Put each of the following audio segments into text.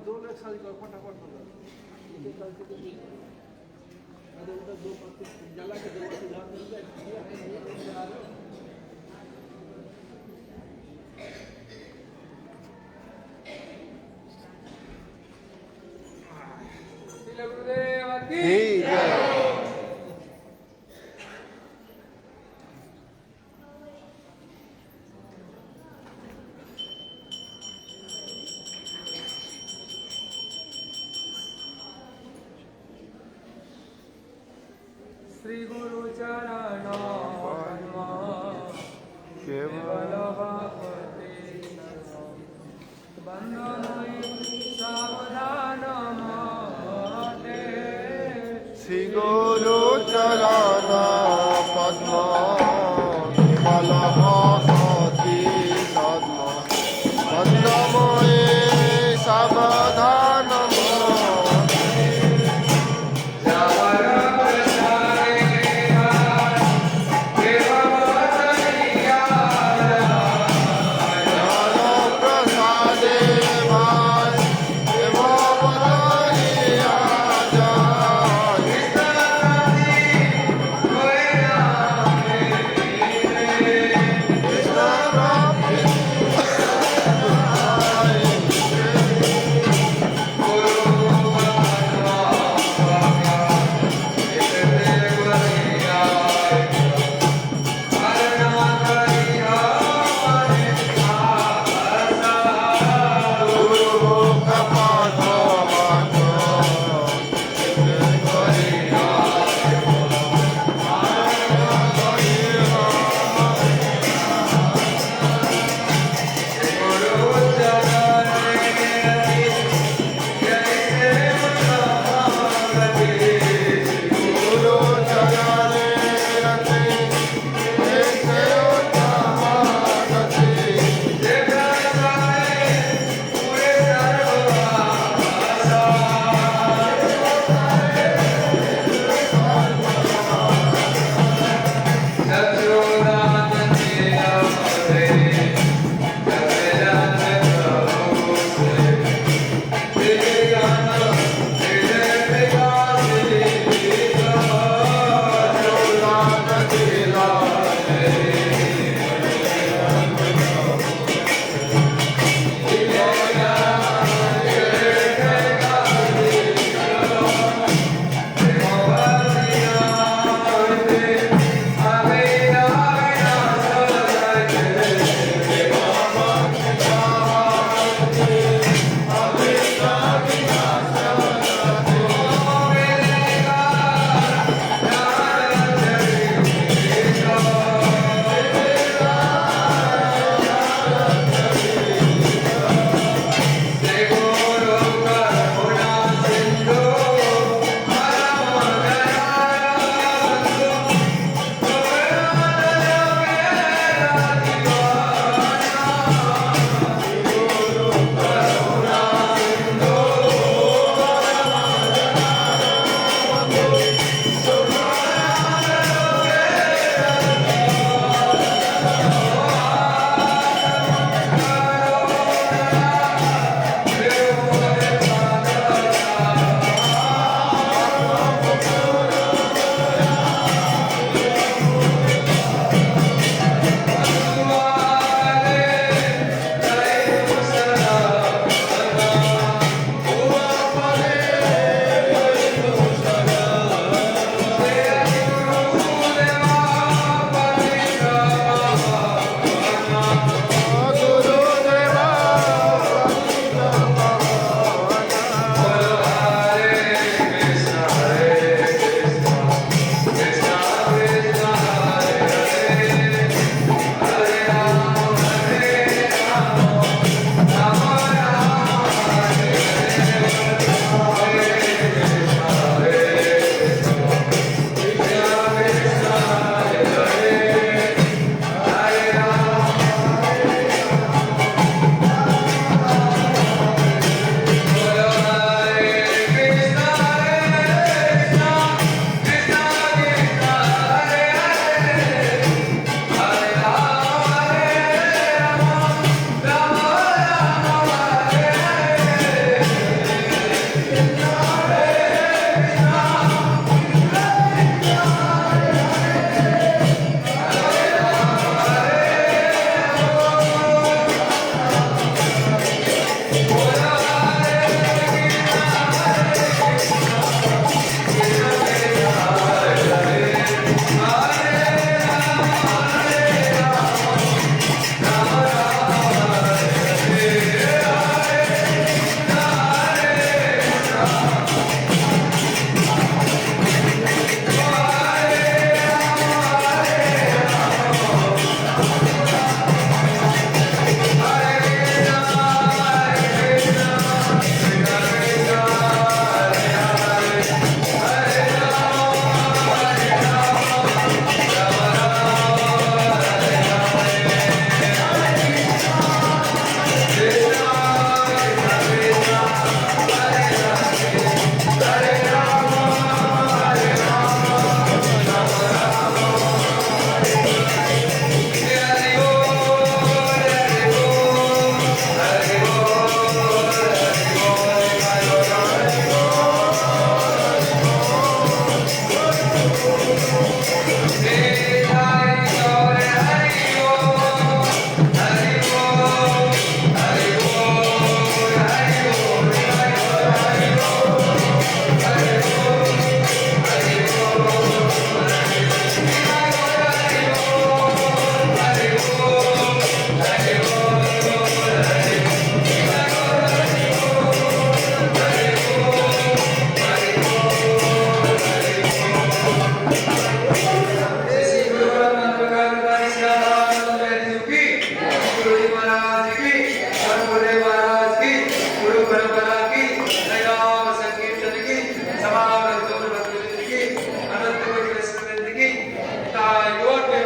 दो लोग शादी करो फटाफट हो जाए उधर दो जला के दो गुरुदेव की श्री गुरु चरण केवल भक्ति बंधन सावधान श्री गुरु चरण पद्म केवल भक्ति बंधमये सावधान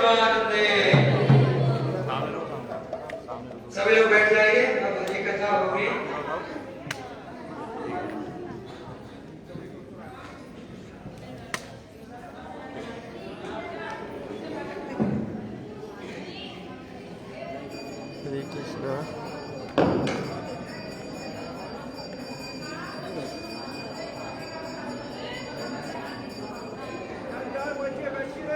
परमानंदे। सभी लोग बैठ जाइए, अब ये कथा होगी। हरे कृष्णा। बैठिए बैठिए।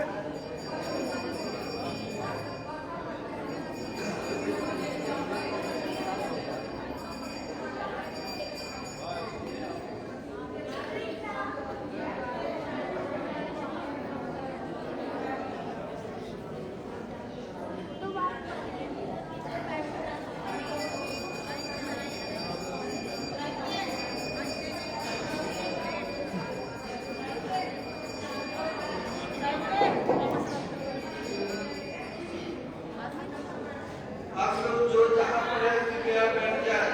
आप लोग जो जहाँ पर है कृपया बैठ जाए।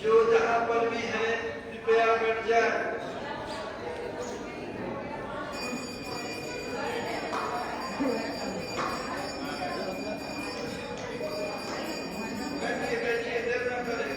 जो जहाँ पर भी है कृपया बैठ जाए। बैठिए बैठिए, देर न करें।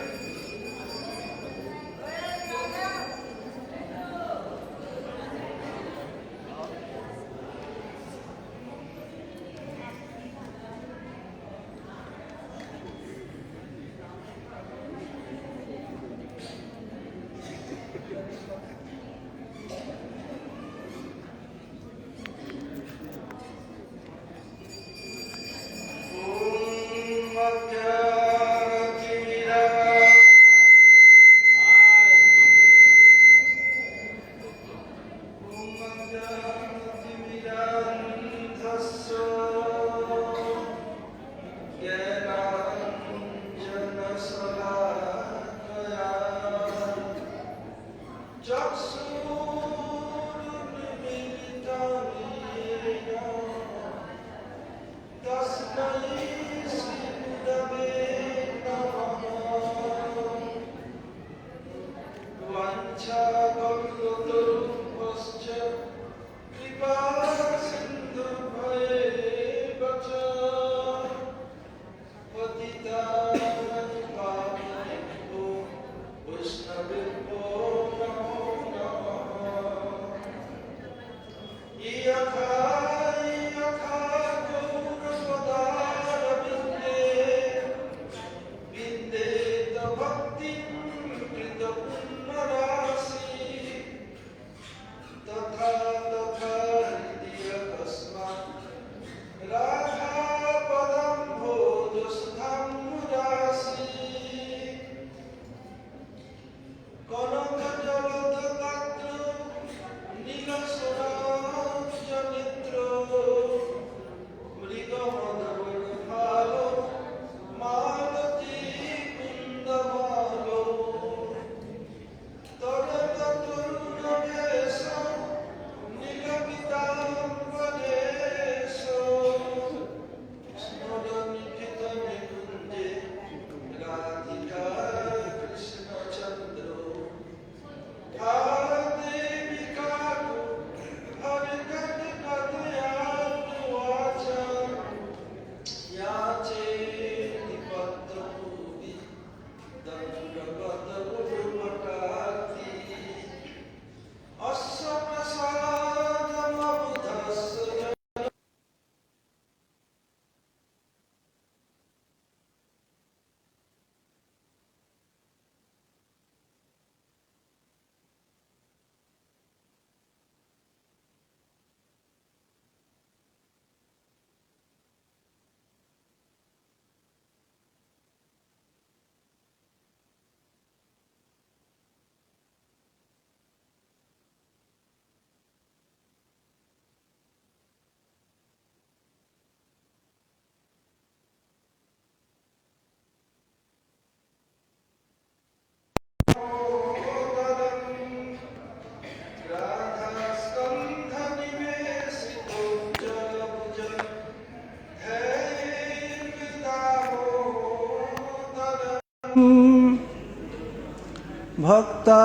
भक्ता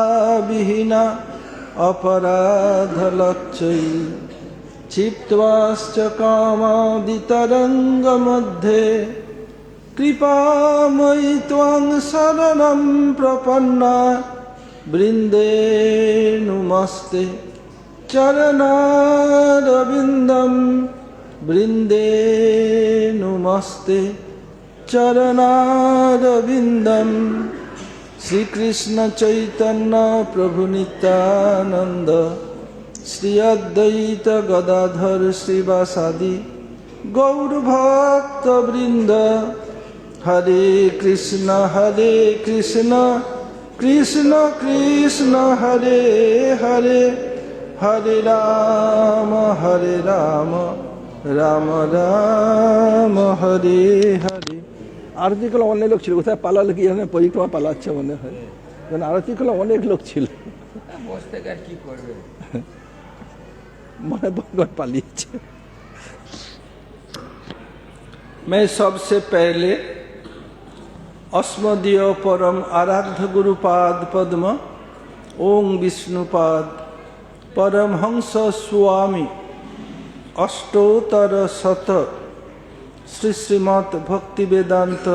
विहीना अपराधलक्षै क्षिप्त्वाश्च कामादितरङ्गमध्ये कृपामयि त्वां शरणं प्रपन्ना वृन्दे नुमस्ते चरणारविन्दं वृन्दे नुमस्ते चरणारविन्दं। श्री कृष्ण चैतन्य प्रभु नित्यानंद श्री अद्वैत गदाधर श्रीवासादि गौर भक्त वृंद। हरे कृष्ण कृष्ण कृष्ण हरे हरे, हरे राम राम राम हरे हरे। आरती कला अनेक लोक छिलो कोথায় পালাল কি জানেন, পরিক্রমা পালাচ্ছে মনে হয়, কারণ আরতি কলা অনেক লোক ছিল। বসতে আর কি করবে, মনে ভগবান পালিয়েছে। मैं सबसे पहले अस्मदीय परम आराध्य गुरुपाद पद्म ओम विष्णुपाद परमहंस स्वामी अष्टोत्तर शत श्री श्रीमद भक्ति वेदांत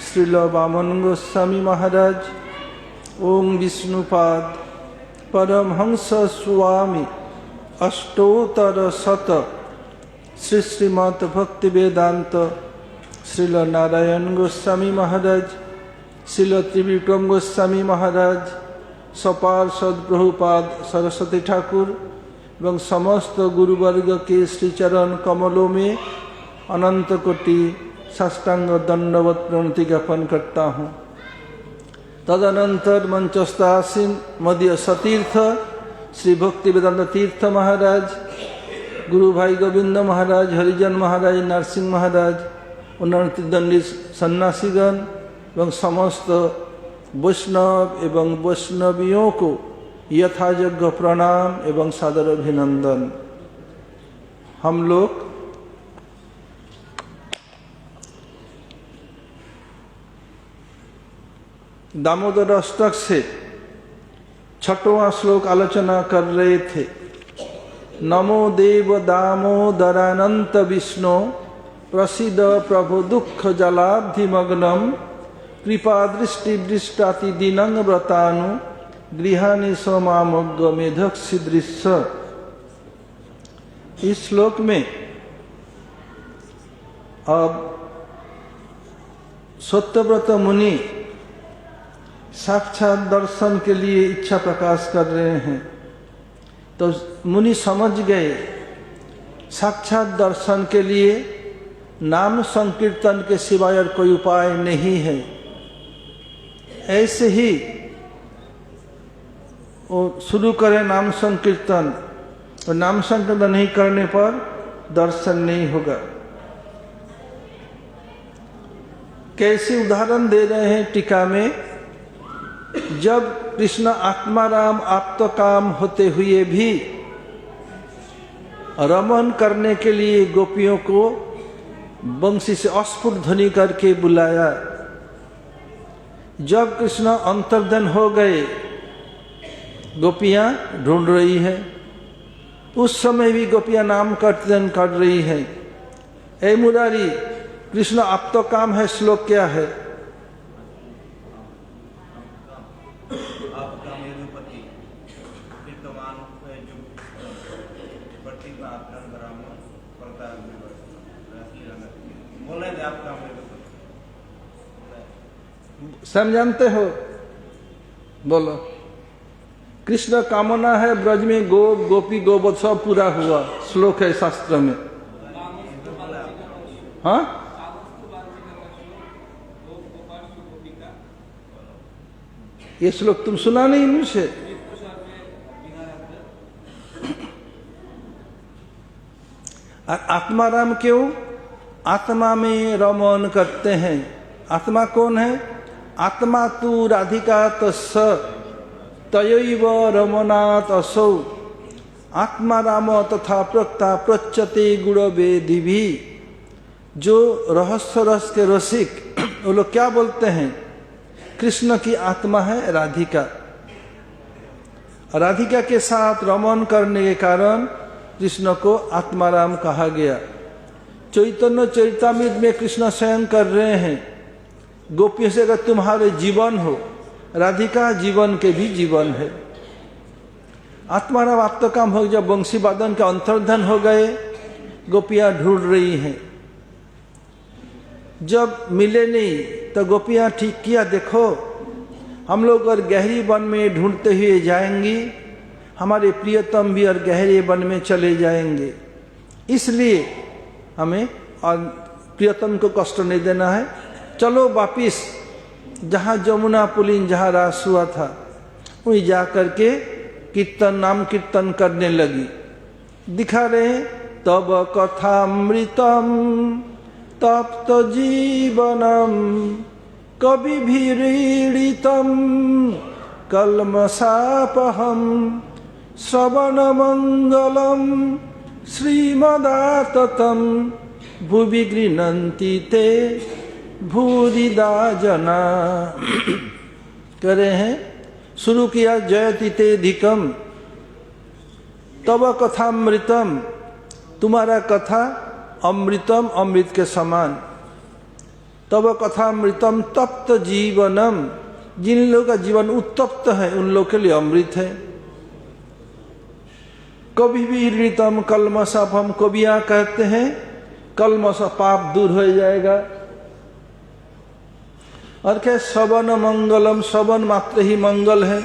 श्रील वामन गोस्वामी महाराज ओम विष्णुपाद परमहंस स्वामी अष्टोत्तर शत श्री श्रीमद भक्ति वेदांत श्रील नारायण गोस्वामी महाराज श्रील त्रिविक्रम गोस्वामी महाराज सपार्षद प्रभुपाद सरस्वती ठाकुर एवं समस्त गुरुवर्ग के श्रीचरण कमलों में अनंत कोटि साष्टांग दंडवत प्रणति ज्ञापन करता हूँ। तदनंतर मंचस्थ आसीन मध्य सतीर्थ श्री भक्ति वेदांत तीर्थ महाराज, गुरु भाई गोविंद महाराज, हरिजन महाराज, नरसिंह महाराज, उन्नति सन्यासीगण एवं समस्त वैष्णव एवं वैष्णवियों को यथायोग्य प्रणाम एवं सादर अभिनंदन। हम लोग दामोदर अष्टक से 6वां श्लोक आलोचना कर रहे थे। नमो देव दामोदरानंत विष्णु प्रसीद प्रभु दुख जलाब्धिमग्नम कृपा दृष्टि दृष्टाति दीनंग व्रतानु गृहानि सोमामोग्ग मेधक्षि दृश्य। इस श्लोक में अब सत्यव्रत मुनि साक्षात दर्शन के लिए इच्छा प्रकाश कर रहे हैं। तो मुनि समझ गए साक्षात दर्शन के लिए नाम संकीर्तन के सिवाय और कोई उपाय नहीं है। ऐसे ही वो शुरू करें नाम संकीर्तन, और नाम संकीर्तन नहीं करने पर दर्शन नहीं होगा। कैसे उदाहरण दे रहे हैं टीका में, जब कृष्ण आत्माराम आप्तकाम होते हुए भी रमन करने के लिए गोपियों को बंसी से अस्फुट ध्वनि करके बुलाया। जब कृष्ण अंतर्धन हो गए, गोपियां ढूंढ रही है, उस समय भी गोपियां नाम कीर्तन कर रही है। ए मुरारी, कृष्ण आप्तकाम है, श्लोक क्या है? समझाते हो? बोलो। कृष्ण कामना है ब्रज में गो गोपी गोवध सब पूरा हुआ, श्लोक है शास्त्र में। हाँ, ये श्लोक तुम सुना नहीं मुझे? आत्माराम क्यों? आत्मा में रमन करते हैं। आत्मा कौन है? आत्मा तू राधिका तस्स तयैव रमनात् असौ आत्मा राम तथा प्रक्ता प्रच्यते गुणवेदिभी। जो रहस्य रस के रसिक, वो लोग क्या बोलते हैं? कृष्ण की आत्मा है राधिका। राधिका के साथ रमन करने के कारण कृष्ण को आत्माराम कहा गया। चैतन्य चरितामृत में कृष्ण स्वयं कर रहे हैं, गोपियों से अगर तुम्हारे जीवन हो, राधिका जीवन के भी जीवन है। आत्माराम आप तो काम हो, जब वंशी वादन के अंतर्धन हो गए, गोपियां ढूंढ रही हैं। जब मिले नहीं तो गोपियां ठीक किया, देखो हम लोग अगर गहरी वन में ढूंढते हुए जाएंगी, हमारे प्रियतम भी और गहरे वन में चले जाएंगे, इसलिए हमें और प्रियतम को कष्ट नहीं देना है। चलो वापिस जहाँ जमुना पुलिन जहाँ रास हुआ था वहीं जा करके कीर्तन नाम कीर्तन करने लगी। दिखा रहे तब कथामृतम तप्त जीवनम कवि भीड़ितम कल्मषापहम श्रवण मंगलम श्रीमदाततम भुवि गृह्णन्ति ते भूरिदा जना। कह रहे हैं, शुरू किया जयति ते धिकम तब कथामृतम, तुम्हारा कथा अमृतम, अमृत के समान। तब कथामृतम तप्त जीवनम, जिन लोगों का जीवन उत्तप्त है उन लोगों के लिए अमृत है। कभी भी ऋतम कलमशापम, कवियां कहते हैं कलमश पाप दूर हो जाएगा। और क्या श्रवण मंगलम, श्रवण मात्र ही मंगल है।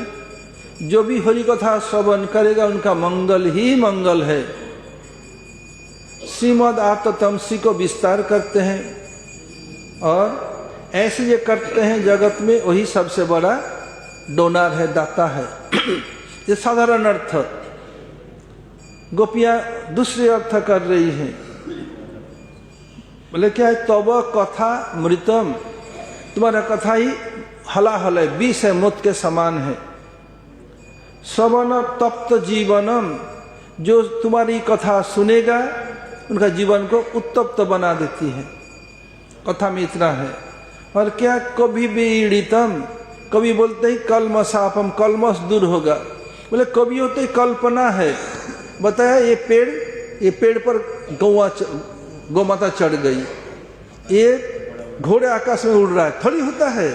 जो भी हरि कथा श्रवण करेगा उनका मंगल ही मंगल है। श्रीमद आत्मतमसी को विस्तार करते हैं और ऐसे ये करते हैं जगत में, वही सबसे बड़ा डोनर है, दाता है। ये साधारण अर्थ। गोपियां दूसरे अर्थ कर रही हैं। बोले क्या है, तब कथा मृतम, तुम्हारा कथा ही हलाहल है, विष है, मृत के समान है। श्रवण तप्त जीवनम, जो तुम्हारी कथा सुनेगा उनका जीवन को उत्तप्त बना देती है। कथा में इतना है। और क्या, कभी बीड़ितम, कभी बोलते ही कलमशापम, कलमश दूर होगा। बोले कभी होते ही कल्पना है। बताया ये पेड़ पर गौ माता चढ़ गई, ये घोड़े आकाश में उड़ रहा है, थोड़ी होता है,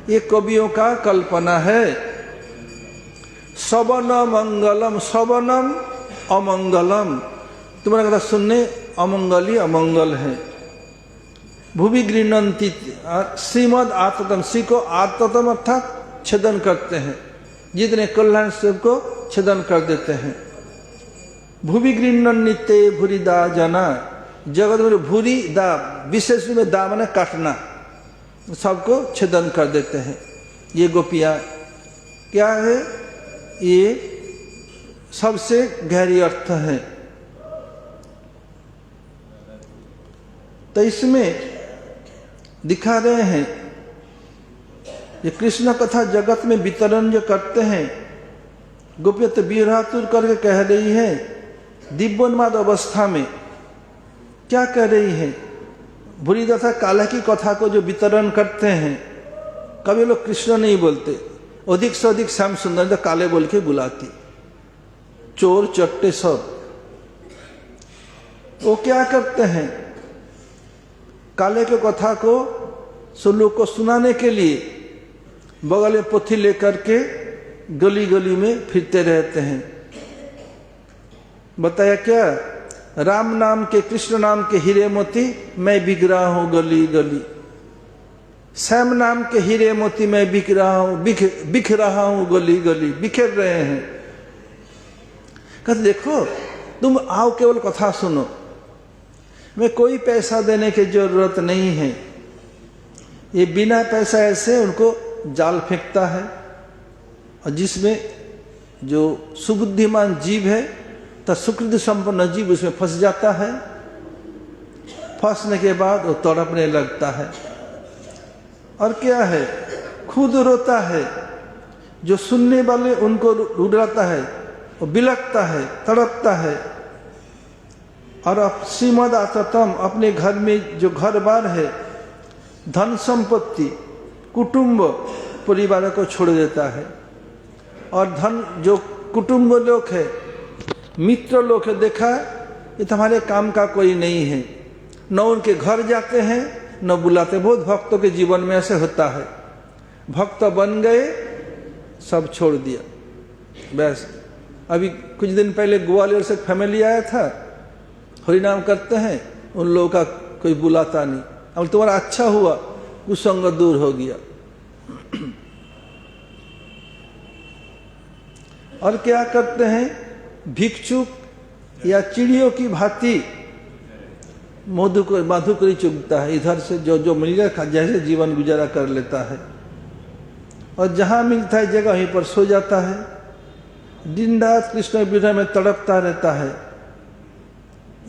ये कवियों का कल्पना है। श्रवण मंगलम, श्रवणम अमंगलम, तुम्हारा कथा सुनने अमंगल ही अमंगल है। भूवि गृह्णन्ति, श्रीमद आत्मतम, श्री को आत्मतम अर्थात छेदन करते हैं, जितने कल्याण सबको छेदन कर देते हैं। भूवि गृह्णन्ति भूरिदा जना, जगत में भूरी दा, विशेष में दा माने काटना, सबको छेदन कर देते हैं। ये गोपियां क्या है, ये सबसे गहरी अर्थ है। तो इसमें दिखा रहे हैं ये कृष्ण कथा जगत में वितरण जो करते हैं, गोपियां तो वीरातुर करके कह रही है। दिव्योन्माद अवस्था में क्या कह रही है, बुरी तथा काला की कथा को जो वितरण करते हैं, कभी लोग कृष्ण नहीं बोलते, अधिक से अधिक श्याम सुंदर तो काले बोल के बुलाती, चोर चट्टे सब। वो क्या करते हैं, काले के कथा को लोग को सुनाने के लिए बगल में पोथी लेकर के गली गली में फिरते रहते हैं। बताया क्या, राम नाम के, कृष्ण नाम के हीरे मोती मैं बिक रहा हूं गली गली, श्याम नाम के हीरे मोती मैं बिक रहा हूं, बिख रहा हूं गली गली, बिखेर रहे हैं। कहते देखो तुम आओ, केवल कथा सुनो, मैं कोई पैसा देने की जरूरत नहीं है। ये बिना पैसा ऐसे उनको जाल फेंकता है, और जिसमें जो सुबुद्धिमान जीव है तो सुकृत संपन्न जीव उसमें फंस जाता है। फंसने के बाद वो तड़पने लगता है, और क्या है, खुद रोता है। जो सुनने वाले उनको रुलाता है, वो बिलखता है, तड़पता है। और अब श्रीमद आत्मतम अपने घर में जो घर बार है, धन संपत्ति, कुटुंब परिवार को छोड़ देता है। और धन जो कुटुंब लोग है मित्र लोग को देखा ये तो हमारे काम का कोई नहीं है, न उनके घर जाते हैं न बुलाते। बहुत भक्तों के जीवन में ऐसे होता है, भक्त बन गए सब छोड़ दिया बस। अभी कुछ दिन पहले ग्वालियर से फैमिली आया था, हरिनाम करते हैं, उन लोगों का कोई बुलाता नहीं। अब तुम्हारा अच्छा हुआ कुसंग दूर हो गया। और क्या करते हैं, भिक्षुक या चिड़ियों की भांति मधुकरी चुगता है, इधर से जो जो मिल गया जैसे जीवन गुजारा कर लेता है, और जहां मिलता है जगह वहीं पर सो जाता है, दिन रात कृष्ण विरह में तड़पता रहता है।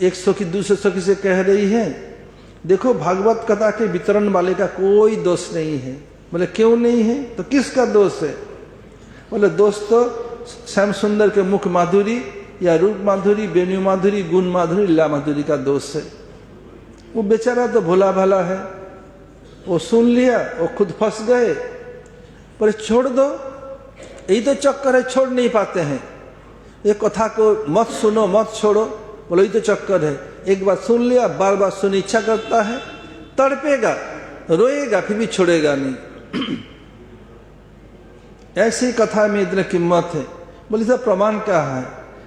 एक सखी दूसरे सखी से कह रही है, देखो भागवत कथा के वितरण वाले का कोई दोष नहीं है। बोले क्यों नहीं है, तो किसका दोष है? बोले दोष तो श्याम सुंदर के मुख माधुरी या रूप माधुरी, वेणु माधुरी, गुण माधुरी, लीला माधुरी का दोष है। वो बेचारा तो भोला भाला है, वो सुन लिया, वो खुद फंस गए। पर छोड़ दो, यही तो चक्कर है, छोड़ नहीं पाते हैं। ये कथा को मत सुनो, मत छोड़ो, बोलो यही तो चक्कर है। एक बार सुन लिया, बार बार सुनी इच्छा करता है, तड़पेगा, रोएगा, फिर भी छोड़ेगा नहीं। ऐसी कथा में इतनी कीमत है। बोले सर प्रमाण क्या है?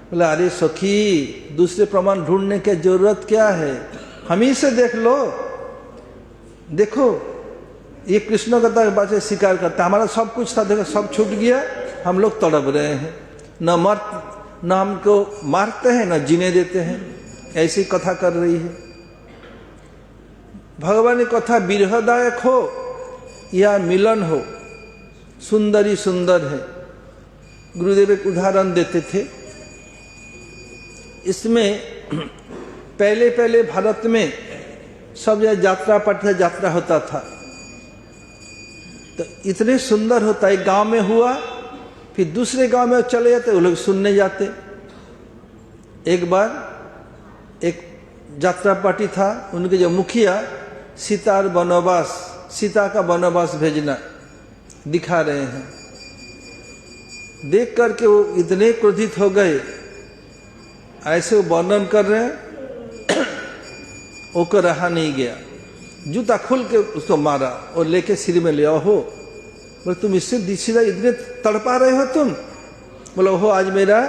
बोले अरे सखी, दूसरे प्रमाण ढूंढने की जरूरत क्या है, हम ही से देख लो। देखो ये कृष्ण कथा के बात स्वीकार करता, हमारा सब कुछ था, देखो सब छूट गया, हम लोग तड़प रहे हैं, न हमको मारते हैं न जीने देते हैं। ऐसी कथा कर रही है। भगवान की कथा विरहदायक हो या मिलन हो, सुंदर ही सुंदर है। गुरुदेव एक उदाहरण देते थे, इसमें पहले पहले भारत में सब यात्रा पाठी यात्रा होता था, तो इतने सुंदर होता, एक गांव में हुआ, फिर दूसरे गांव में चले जाते, वो लोग सुनने जाते। एक बार एक यात्रा पार्टी था, उनके जो मुखिया सीता का वनवास भेजना दिखा रहे हैं। देख करके वो इतने क्रोधित हो गए, ऐसे वो वर्णन कर रहे हैं, वो को रहा नहीं गया, जूता खोल के उसको मारा और लेके सिर में ले आओ। बोले तुम इससे सीधा इतने तड़पा रहे हो तुम? बोलो हो, आज मेरा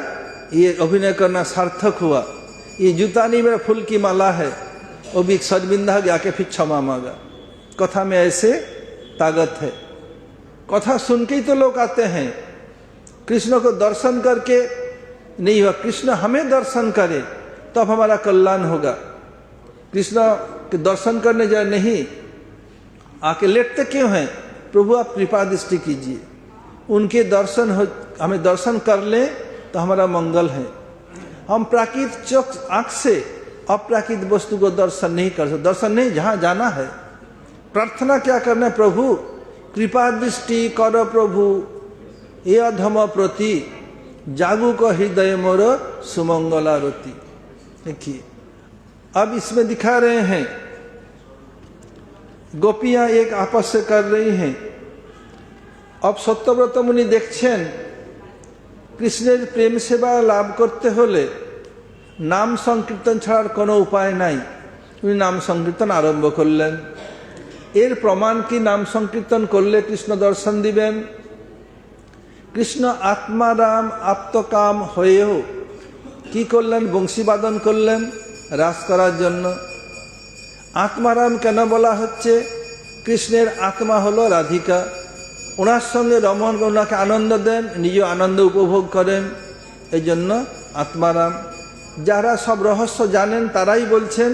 ये अभिनय करना सार्थक हुआ, ये जूता नहीं मेरा फूल की माला है। वो भी शर्मिंदा हो गया, आके फिर क्षमा मांगा। कथा में ऐसे ताकत है। कथा सुन के ही तो लोग आते हैं, कृष्ण को दर्शन करके नहीं हुआ। कृष्ण हमें दर्शन करे तब तो हमारा कल्याण होगा। कृष्ण के दर्शन करने जाए नहीं, आके लेटते क्यों हैं? प्रभु आप कृपा दृष्टि कीजिए, उनके दर्शन हो, हमें दर्शन कर ले तो हमारा मंगल है। हम प्राकृतिक आंख से अप्राकृत वस्तु को दर्शन नहीं कर सकते। दर्शन नहीं, जहां जाना है प्रार्थना क्या करना है, प्रभु कृपा दृष्टि कर प्रभु ये अधम प्रति जागू को हृदय मोर सुमंगला रोती। देखिए अब इसमें दिखा रहे हैं, गोपियां एक आपस से कर रही हैं। अब सत्यव्रत मुनि देखছেন কৃষ্ণের প্রেম সেবা লাভ করতে হলে নাম সংকীর্তন ছাড়ার কোনো উপায় নাই। উনি নাম সংকীর্তন আরম্ভ করলেন। এর প্রমাণ কি নাম সংকীর্তন করলে কৃষ্ণ দর্শন দিবেন? কৃষ্ণ আত্মারাম আপ্তকাম হয়েও কি করলেন? বংশী বাদন করলেন রাস করার জন্য। আত্মারাম কেন বলা হচ্ছে? কৃষ্ণের আত্মা হলো রাধিকা, ওনার সঙ্গে রমণ ওনাকে আনন্দ দেন, নিজে আনন্দ উপভোগ করেন, এই জন্য আত্মারাম। যারা সব রহস্য জানেন তারাই বলছেন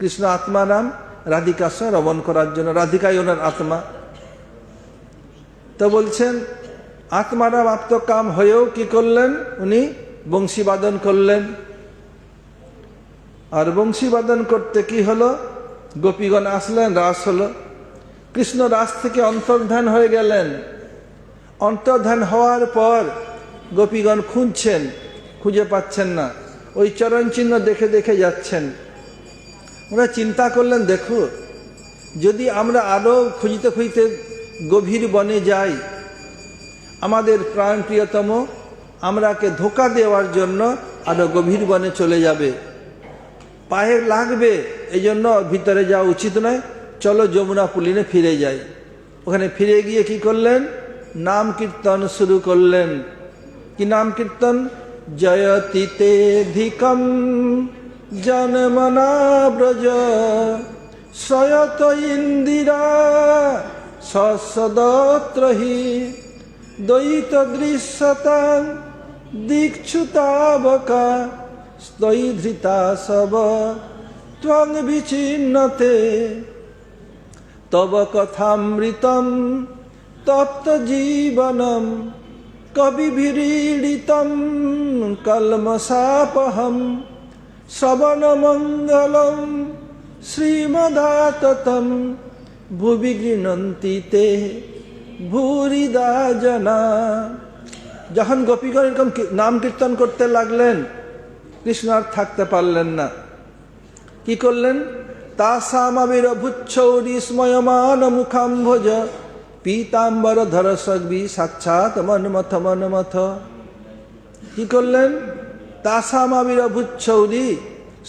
কৃষ্ণ আত্মারাম, রাধিকার সঙ্গে রমণ করার জন্য, রাধিকাই ওনার আত্মা। তো বলছেন আত্মারাম আপ্তকাম হয়েও কি করলেন? উনি বংশী বাদন করলেন। আর বংশী বাদন করতে কি হলো? গোপীগণ আসলেন, রাস হলো। কৃষ্ণ রাস থেকে অন্তর্ধান হয়ে গেলেন। অন্তর্ধান হওয়ার পর গোপীগণ খুঁজছেন, খুঁজে পাচ্ছেন না, ওই চরণ চিহ্ন দেখে দেখে যাচ্ছেন। ওরা চিন্তা করলেন, দেখো যদি আমরা আরো খুঁজতে খুঁজতে গভীর বনে যাই, আমাদের প্রাণ প্রিয়তম আমরাকে ধোকা দেওয়ার জন্য আরো গভীর বনে চলে যাবে, পায়ে লাগবে, এই জন্য ভিতরে যাওয়া উচিত নয়, চলো যমুনা পুলিনে ফিরে যাই। ওখানে ফিরে গিয়ে কি করলেন? নাম কীর্তন শুরু করলেন। কি নাম কীর্তন? জয়তি তেধিকম জনমনা ব্রজ সয়ত ইন্দিরা সদত্রহি দ্বৈত দৃশ্যতাং দীক্ষুতাবকা স্তৈ ধৃতা সব ত্বং বিচিন্নতে তব কথামৃতম তপ্ত জীবনম কবিভিড়িতম কলমশাপহম শ্রবণ মঙ্গলম শ্রীমদাততম ভুবি গৃণন্তি তে ভূরিদা জনা। যখন গোপীগণ এরকম নাম কীর্তন করতে লাগলেন, কৃষ্ণ আর থাকতে পারলেন না। কি করলেন? তাসামাবির ভুচ্ছৌরি স্ময়মান মুখাম্ভোজ পীতাম্বর ধর সগ্বি সাক্ষাৎ মনমথ মনমথ। কি করলেন? তাসামাবির ভুচ্ছৌরি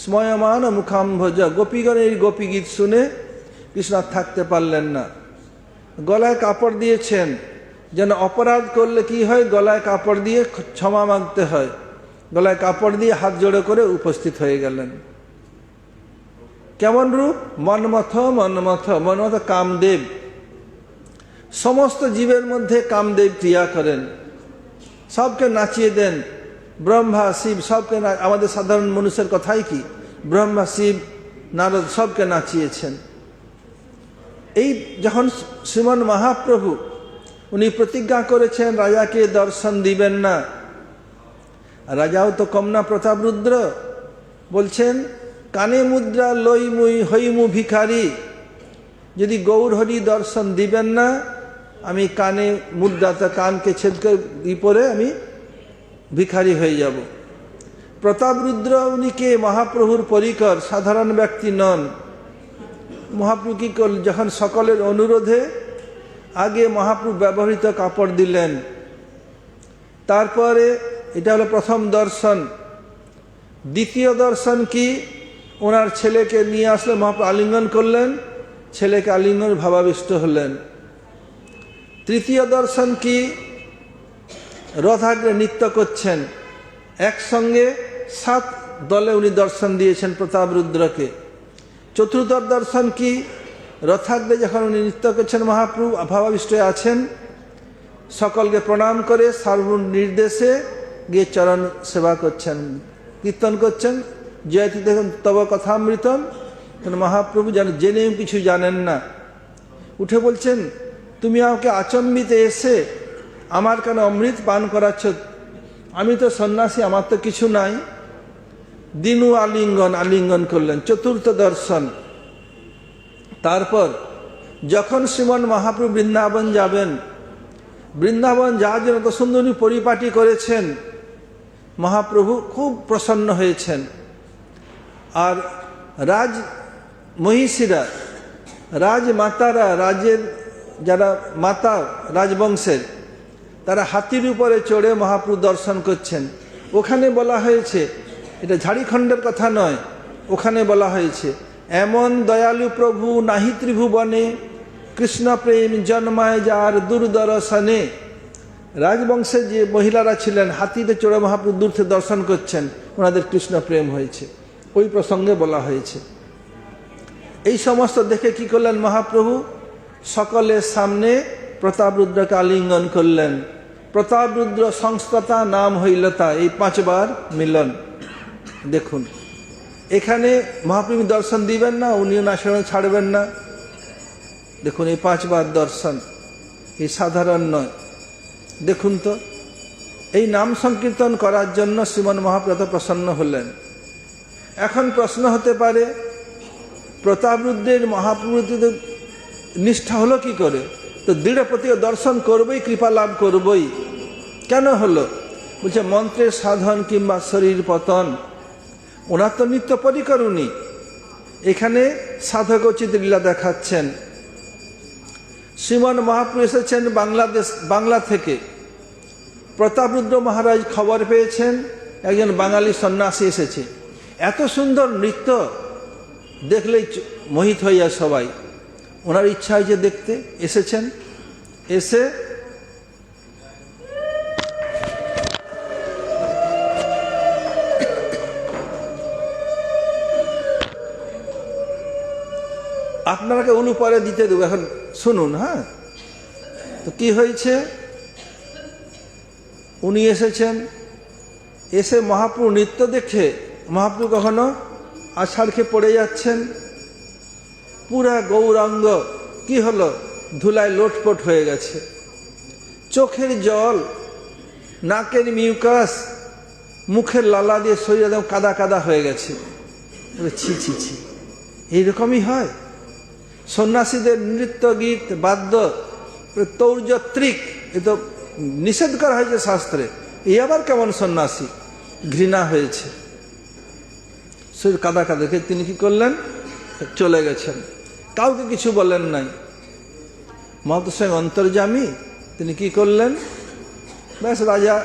স্ময়মান মুখাম্ভোজ। গোপীগণের গোপী গীত শুনে কৃষ্ণ আর থাকতে পারলেন না। গলায় কাপড় দিয়েছেন, যেন অপরাধ করলে কি হয়, গলায় কাপড় দিয়ে ক্ষমা মাগতে হয়। গলায় কাপড় দিয়ে হাত জোড়ো করে উপস্থিত হয়ে গেলেন। কেমন রূপ? মন্মথ মন্মথ। মন্মথ কামদেব। সমস্ত জীবের মধ্যে কামদেব ক্রিয়া করেন, সবকে নাচিয়ে দেন। ব্রহ্মা শিব সবকে, আমাদের সাধারণ মানুষের কথাই কি, ব্রহ্মা শিব নারদ সবকে নাচিয়েছেন। এই যখন শ্রীমন মহাপ্রভু উনি প্রতিজ্ঞা করেছেন রাজাকে দর্শন দিবেন না, রাজাও তো কম না, প্রতাপরুদ্র বলছেন কানে মুদ্রা লই মুই হইমু ভিখারি, যদি গৌরহরি দর্শন দিবেন না আমি কানে মুদ্রাতে কানকে ছেদ করে পরে আমি ভিখারি হয়ে যাব। প্রতাপরুদ্র উনি কে? মহাপ্রভুর পরিকর, সাধারণ ব্যক্তি নন। মহাপ্রভু কি করলেন? যখন সকলের অনুরোধে আগে মহাপ্রভু ব্যবহৃত কাপড় দিলেন, তারপরে এটা হলো প্রথম দর্শন। দ্বিতীয় দর্শন কি? ওনার ছেলেকে নিয়ে আসলে মহাপ্রভু আলিঙ্গন করলেন, ছেলেকে আলিঙ্গন ভাবাবিষ্ট হলেন। তৃতীয় দর্শন কি? রথাগ্রে নৃত্য করছেন, একসঙ্গে 7 দলে উনি দর্শন দিয়েছেন প্রতাপরুদ্রকে। চতুর্থ দর্শন কি? রথাগ্রে যখন উনি নৃত্য করছেন, মহাপ্রভু ভাবাবিষ্ট আছেন, সকলকে প্রণাম করে সর্ব নির্দেশে গিয়ে চরণ সেবা করছেন, কীর্তন করছেন। জয়তি দেখুন তব কথামৃতম। মহাপ্রভু জেনেও কিছু জানেন না, উঠে বলছেন তুমি আমাকে আচম্বিতে এসে আমার কেন অমৃত পান করাচ্ছ? আমি তো সন্ন্যাসী, আমার তো কিছু নাই। দিনু আলিঙ্গন করলেন। চতুর্থ দর্শন। তারপর যখন শ্রীমন মহাপ্রভু বৃন্দাবন যাবেন, বৃন্দাবন যাওয়ার জন্য তো সুন্দরী পরিপাটি করেছেন, মহাপ্রভু খুব প্রসন্ন হয়েছেন। আর রাজ মহিষীরা, রাজমাতারা, রাজের যারা মাতা রাজবংশের, তারা হাতির উপরে চড়ে মহাপ্রভু দর্শন করছেন। ওখানে বলা হয়েছে, এটা ঝাড়খণ্ডের কথা নয়, ওখানে বলা হয়েছে এমন দয়ালু প্রভু নাহি ত্রিভুবনে, কৃষ্ণ প্রেম জন্মায় যার দূরদর্শনে। রাজবংশের যে মহিলারা ছিলেন হাতিতে চড়ে মহাপ্রভু দূর থেকে দর্শন করছেন, ওনাদের কৃষ্ণ প্রেম হয়েছে, ওই প্রসঙ্গে বলা হয়েছে। এই সমস্ত দেখে কি করলেন মহাপ্রভু? সকলের সামনে প্রতাপরুদ্রকে আলিঙ্গন করলেন। প্রতাপরুদ্র সংস্কৃতা নাম হইলতা, এই 5 বার মিলন। দেখুন এখানে মহাপ্রভু দর্শন দিবেন না, উনিও না ছাড়বেন না। দেখুন এই 5 বার দর্শন, এই সাধারণ নয়। দেখুন তো, এই নাম সংকীর্তন করার জন্য শ্রীমন মহাপ্রভু প্রসন্ন হলেন। এখন প্রশ্ন হতে পারে প্রতাপরুদ্রের মহাপ্রভুতে নিষ্ঠা হলো কি করে? তো দৃঢ় প্রতিজ্ঞা দর্শন করবই, কৃপা লাভ করবই। কেন হলো? বলছে মন্ত্রের সাধন কিংবা শরীর পতন, ওনার তো নিত্য পরিকর উনি। এখানে সাধকোচিত লীলা দেখাচ্ছেন। শ্রীমন মহাপ্রভু এসেছেন বাংলা থেকে। প্রতাপরুদ্র মহারাজ খবর পেয়েছেন একজন বাঙালি সন্ন্যাসী এসেছে, এত সুন্দর নৃত্য দেখলেই মোহিত হয়ে যায় সবাই। ওনার ইচ্ছা হয়েছে দেখতে, এসেছেন। এসে আপনাকে উলু পরে দিতে দেবো, এখন শুনুন। হ্যাঁ, তো কি হয়েছে, উনি এসেছেন, এসে মহাপ্রভু নৃত্য দেখে মহাপ্রভু কখনো আছাড় খেয়ে পড়ে যাচ্ছেন। পুরা গৌরাঙ্গ কি হলো, ধুলায় লোটপট হয়ে গেছে, চোখের জল, নাকের মিউকাস, মুখের লালা দিয়ে শরীর একদম কাদা কাদা হয়ে গেছে। ছি ছি ছি, এইরকমই হয়? সন্ন্যাসীদের নৃত্য, গীত, বাদ্য, তৌর্যত্রিক, এ তো নিষেধ করা হয়েছে শাস্ত্রে। এই আবার কেমন সন্ন্যাসী? ঘৃণা হয়েছে, শরীর কাদা কাদা দেখে তিনি কি করলেন, চলে গেছেন, কাউকে কিছু বলেন নাই। মহাপ্রভু স্বয়ং অন্তর্যামী, তিনি কি করলেন, ব্যাস রাজা,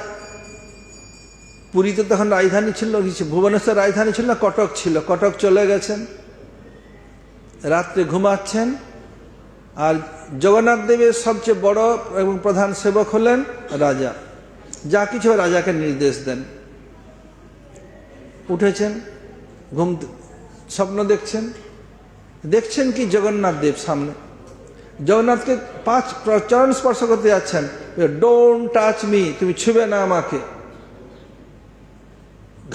পুরীতে তখন রাজধানী ছিল, ভুবনেশ্বর রাজধানী ছিল না, কটক ছিল, কটক চলে গেছেন, রাত্রে ঘুমাচ্ছেন। আর জগন্নাথ দেবের সবচেয়ে বড় এবং প্রধান সেবক হলেন রাজা, যা কিছু রাজাকে নির্দেশ দেন। উঠেছেন, ঘুম, স্বপ্ন দেখছেন, দেখছেন কি জগন্নাথ দেব সামনে, জগন্নাথকে 5 চরণ স্পর্শ করতে যাচ্ছেন। ডোন্ট টাচ মি, তুমি ছুবে না আমাকে।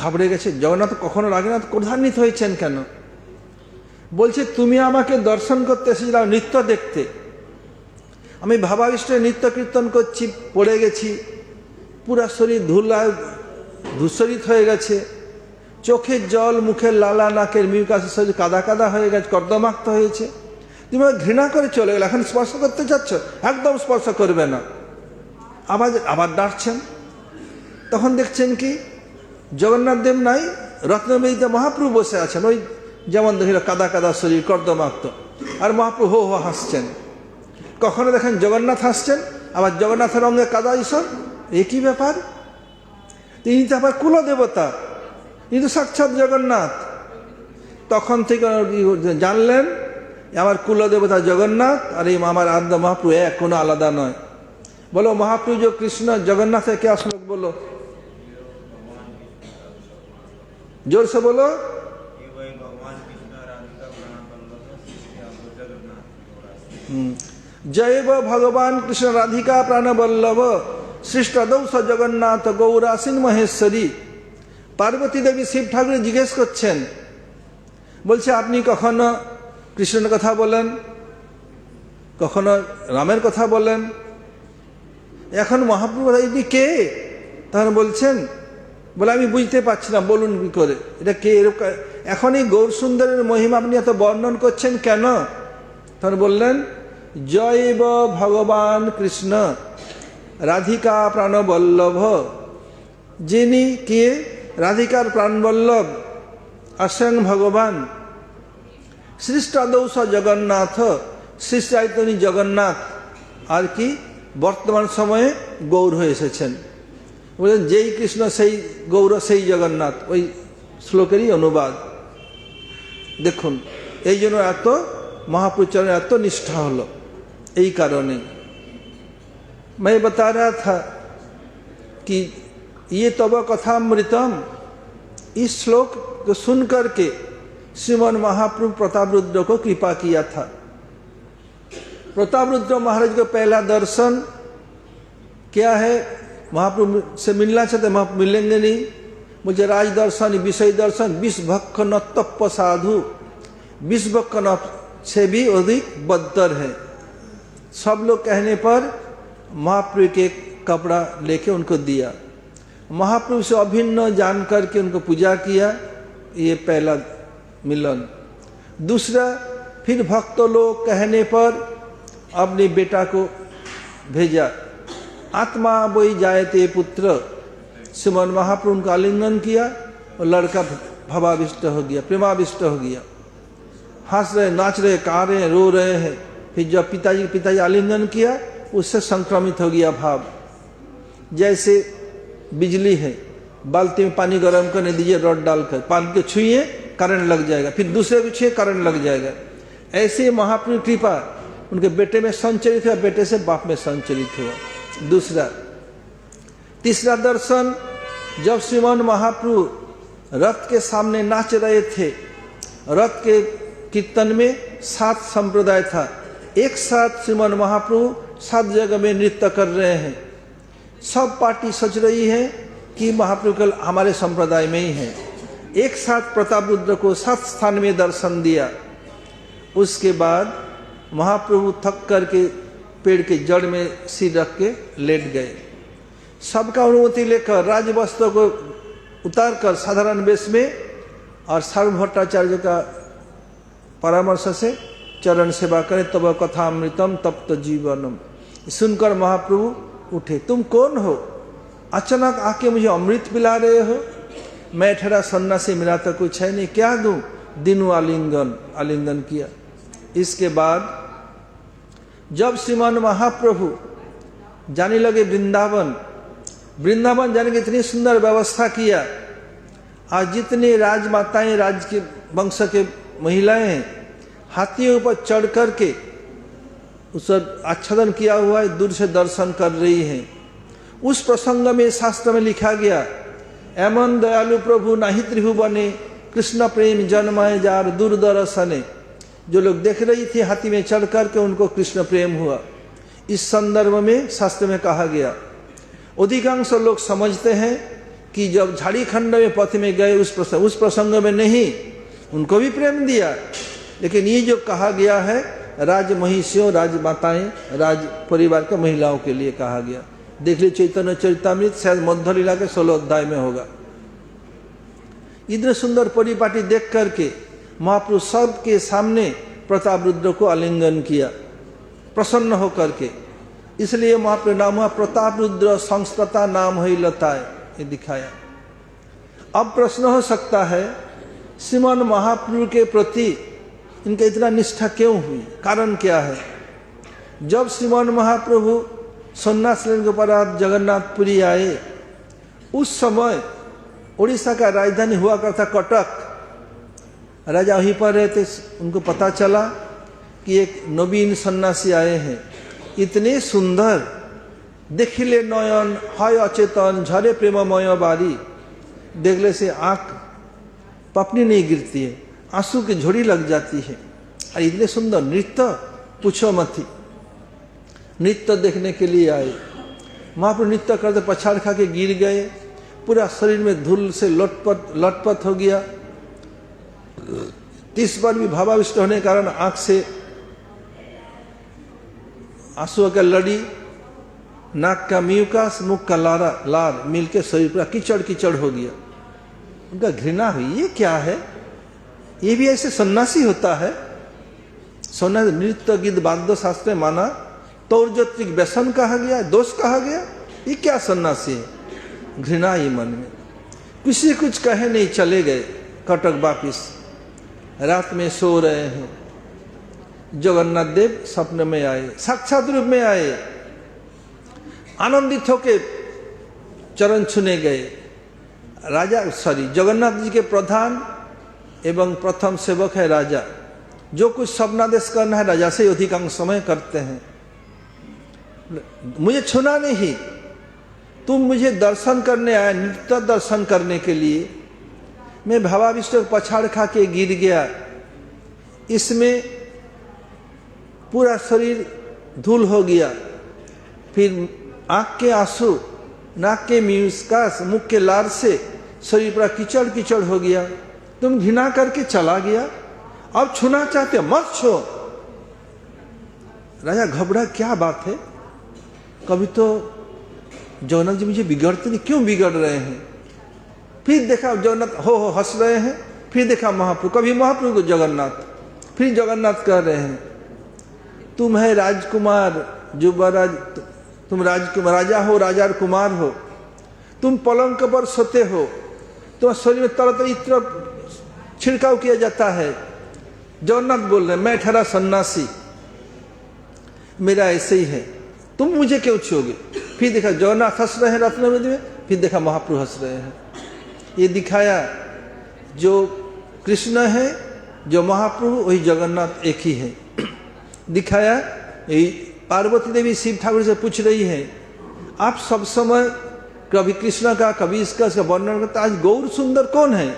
ঘাবড়ে গেছে জগন্নাথ, কখনো আগে না, ক্রোধান্বিত হয়েছেন কেন? বলছে তুমি আমাকে দর্শন করতে এসেছিলাম নৃত্য দেখতে, আমি ভাবাবিষ্টে নৃত্য কীর্তন করছি, পড়ে গেছি, পুরা শরীর ধুলায় ধূসরিত হয়ে গেছে, চোখের জল, মুখের লালা, নাকের মিউকাসের শরীর কাদা কাদা হয়ে গেছে, কর্দমাক্ত হয়েছে, তুমি ঘৃণা করে চলে গেলে, এখন স্পর্শ করতে চাচ্ছ, একদম স্পর্শ করবে না। আবার ডাকছেন, তখন দেখছেন কি জগন্নাথ দেব নাই, রত্নবেদীতে মহাপ্রভু বসে আছেন, ওই যেমন দেখিল কাদা কাদা শরীর, কর্দমাক্ত, আর মহাপ্রভু হো হো হাসছেন। কখনো দেখেন জগন্নাথ হাসছেন, আবার জগন্নাথের রঙে কাদা ঈশ্বর, একই ব্যাপার। তিনি তো আবার কুলদেবতা, কিন্তু সাক্ষাৎ জগন্নাথ। তখন থেকে জানলেন আমার কুলদেবতা জগন্নাথ, আর এই আমার আদ্য মহাপ্রভু এক, কোনো আলাদা নয়। বলো মহাপ্রভু যে কৃষ্ণ জগন্নাথ কে শ্লোক বলো, जोर से बोलो। जय भगवान कृष्ण राधिका प्राण बल्लभ सृष्ट दौस जगन्नाथ गौरासीन महेश्वरी। পার্বতী দেবী শিব ঠাকুর জিজ্ঞেস করছেন, বলছে আপনি কখনো কৃষ্ণের কথা বলেন, কখনো রামের কথা বলেন, এখন মহাপ্রভু ইনি কে? তখন বলছেন, বলে আমি বুঝতে পারছি না, বলুন কি করে এটা কে? এরকম এখন এই গৌর সুন্দরের মহিমা আপনি এত বর্ণন করছেন কেন? তখন বললেন, জৈব ভগবান কৃষ্ণ রাধিকা প্রাণবল্লভ। যিনি কে? রাধিকার প্রাণবল্লভ স্বয়ং ভগবান। সৃষ্টাদৌস জগন্নাথ, সৃষ্টায়তনী জগন্নাথ, আর কি বর্তমান সময়ে গৌর হয়ে এসেছেন। বলেন যেই কৃষ্ণ সেই গৌর সেই জগন্নাথ, ওই শ্লোকেরই অনুবাদ। দেখুন এই জন্য এত মহাপ্রচারের এত निष्ठा হলো এই কারণে। मैं बता रहा था कि ये तब कथामृतम, इस श्लोक को सुन करके श्रीमन महाप्रभु प्रताप रुद्र को कृपा किया था। प्रताप रुद्र महाराज का पहला दर्शन क्या है? महाप्रभु से मिलना चाहते, महाप्रभु मिलेंगे नहीं। मुझे राज दर्शन, विषय दर्शन, विष भक्ख न तप साधु, विष भक्ख न से भी अधिक बदतर है। सब लोग कहने पर महाप्रभु के कपड़ा लेके उनको दिया, महाप्रभु से अभिन्न जान करके उनको पूजा किया। ये पहला मिलन। दूसरा, फिर भक्त लोग कहने पर अपने बेटा को भेजा। आत्मा बोई जायते पुत्र, श्रीमन महाप्रभु का आलिंगन किया और लड़का भावाविष्ट हो गया, प्रेमाविष्ट हो गया। हंस रहे, नाच रहे, गा रहे, रो रहे हैं। फिर जब पिताजी आलिंगन किया, उससे संक्रमित हो गया भाव। जैसे बिजली है, बाल्टी में पानी गर्म करने दीजिए, रॉड डालकर पानी को छुइए, करंट लग जाएगा, फिर दूसरे को छुइए, करंट लग जाएगा। ऐसे महाप्रभु कृपा उनके बेटे में संचरित हुआ, बेटे से बाप में संचरित हुआ। दूसरा, तीसरा दर्शन, जब श्रीमान महाप्रभु रथ के सामने नाच रहे थे, रथ के कीर्तन में 7 संप्रदाय था, एक साथ श्रीमान महाप्रभु 7 जगह में नृत्य कर रहे हैं। सब पार्टी सोच रही है कि महाप्रभु कल हमारे संप्रदाय में ही है। एक साथ प्रताप रुद्र को 7 स्थान में दर्शन दिया। उसके बाद महाप्रभु थक करके पेड़ के जड़ में सिर रख के लेट गए। सबका अनुमति लेकर राजवस्त्र को उतार कर साधारण वेश में और सर्व भट्टाचार्य का परामर्श से चरण सेवा करें, तब कथामृतम तप्त जीवनम। सुनकर महाप्रभु उठे, तुम कौन हो? अचानक आके मुझे अमृत पिला रहे हो? मैं ठहरा सन्यासी, मेरा तो कुछ है नहीं, क्या दूं? दिनु आलिंगन किया। इसके बाद जब श्रीमान महाप्रभु जाने लगे वृंदावन जाने की इतनी सुंदर व्यवस्था किया। आज जितने राजमाताएं, राज के वंश के महिलाएं हैं, हाथियों पर चढ़ करके उस आच्छादन किया हुआ है, दूर से दर्शन कर रही हैं। उस प्रसंग में शास्त्र में लिखा गया, एमन दयालु प्रभु नाही त्रिभुवने, कृष्ण प्रेम जन्माए जार दूरदर्शने। जो लोग देख रही थी हाथी में चढ़ करके, उनको कृष्ण प्रेम हुआ। इस संदर्भ में शास्त्र में कहा गया। अधिकांश लोग समझते हैं कि जब झाड़ीखंड में पथ में गए उस प्रसंग में नहीं, उनको भी प्रेम दिया। लेकिन ये जो कहा गया है राजमहिषियों, राजमाताएं, राज परिवार के महिलाओं के लिए कहा गया। देख लीजिए चैतन्य चरितामृत, शायद मध्य लीला के 16 अध्याय में होगा। इतने सुंदर परिपाटी देख करके महाप्रभु सबके सामने प्रताप रुद्र को आलिंगन किया, प्रसन्न होकर के। इसलिए महाप्रभु नाम हुआ प्रताप रुद्र संस्कृता नाम है लताए, ये दिखाया। अब प्रश्न हो सकता है, श्रीमान महाप्रभु के प्रति इनका इतना निष्ठा क्यों हुई? कारण क्या है? जब श्रीमान महाप्रभु सन्यास लेने के बाद जगन्नाथपुरी आए, उस समय उड़ीसा का राजधानी हुआ करता कटक। राजा वहीं पर रहते। उनको पता चला कि एक नवीन सन्यासी आए हैं, इतने सुंदर, देखिले नयन हाय अचेतन झरे प्रेममय बारी। देखले से आंख पपनी नहीं गिरती है, आंसू की झोड़ी लग जाती है। और इतने सुंदर नृत्य पूछो मत ही। नृत्य देखने के लिए आए। महाप्रभु नृत्य करते पछाड़ खा के गिर गए, पूरा शरीर में धूल से लटपट हो गया। इस बार भी भावाविष्ट होने के कारण आंख से आंसुओं का लड़ी, नाक का म्यूकस, मुख का लार मिलके शरीर पूरा कीचड़ कीचड़ हो गया। उनका घृणा हुई, ये क्या है? ये भी ऐसे सन्यासी होता है? सन्यासी नृत्य गीत वाद्य शास्त्र माना, तौर्जत्विक व्यसन कहा गया, दोष कहा गया। ये क्या सन्यासी है? घृणा ही मन में। किसी कुछ कहे नहीं, चले गए कटक वापिस। रात में सो रहे हैं, जगन्नाथ देव स्वप्न में आए, साक्षात रूप में आए। आनंदित होके चरण छूने गए। जगन्नाथ जी के प्रधान एवं प्रथम सेवक है राजा। जो कुछ स्वप्नादेश करना है राजा से अधिकांश समय करते हैं। मुझे छूना नहीं, तुम मुझे दर्शन करने आए, नित्य दर्शन करने के लिए। मैं भावाविष्ट पछाड़ खा के गिर गया। इसमें पूरा शरीर धूल हो गया। फिर आंख के आंसू, नाक के म्यूकस, मुख के लार से शरीर पूरा कीचड़ कीचड़ हो गया। तुम घृणा करके चला गया, अब छूना चाहते, मत छो। राजा घबरा, क्या बात है? कभी तो जगन्नाथ जी मुझे बिगड़ते नहीं, क्यों बिगड़ रहे हैं? फिर देखा जगन्नाथ हो हंस रहे हैं। फिर देखा महाप्रभु, कभी महाप्रभु को जगन्नाथ, फिर जगन्नाथ कह रहे हैं, तुम है राजकुमार, युवराज, तुम राजकुमार, राजा हो, राजा कुमार हो, तुम पलंग पर सोते हो, तुम्हारे शरीर में तरह तरह इत्र छिड़काव किया जाता है। जगन्नाथ बोल रहे, मैं ठहरा सन्यासी, मेरा ऐसे ही है, तुम मुझे क्यों छूओगे? फिर देखा जगन्नाथ हंस रहे हैं रत्नवेदी में, फिर देखा महाप्रभु हंस रहे हैं। ये दिखाया जो कृष्ण है, जो महाप्रभु, वही जगन्नाथ एक ही है। दिखाया यही पार्वती देवी शिव ठाकुर से पूछ रही है, आप सब समय कभी कृष्ण का कभी इसका वर्णन करता, आज गौर सुंदर कौन है,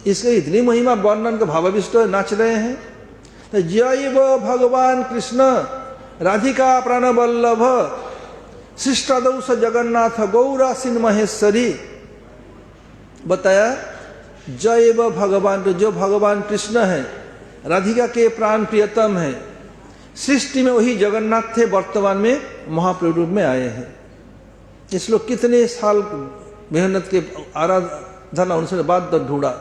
इसका इतनी महिमा वर्णन का भावाविष्ट नाच रहे हैं। तो जय भगवान कृष्ण राधिका प्राण वल्लभ शिष्टादौ स जगन्नाथ गौरासीन महेश्वरी। बताया जय भगवान, तो जो भगवान कृष्ण है, राधिका के प्राण प्रियतम है, सृष्टि में वही जगन्नाथ थे, वर्तमान में महाप्रभु रूप में आए हैं। इस लोग कितने साल मेहनत के आराधना उनसे बाद तक ढूंढा,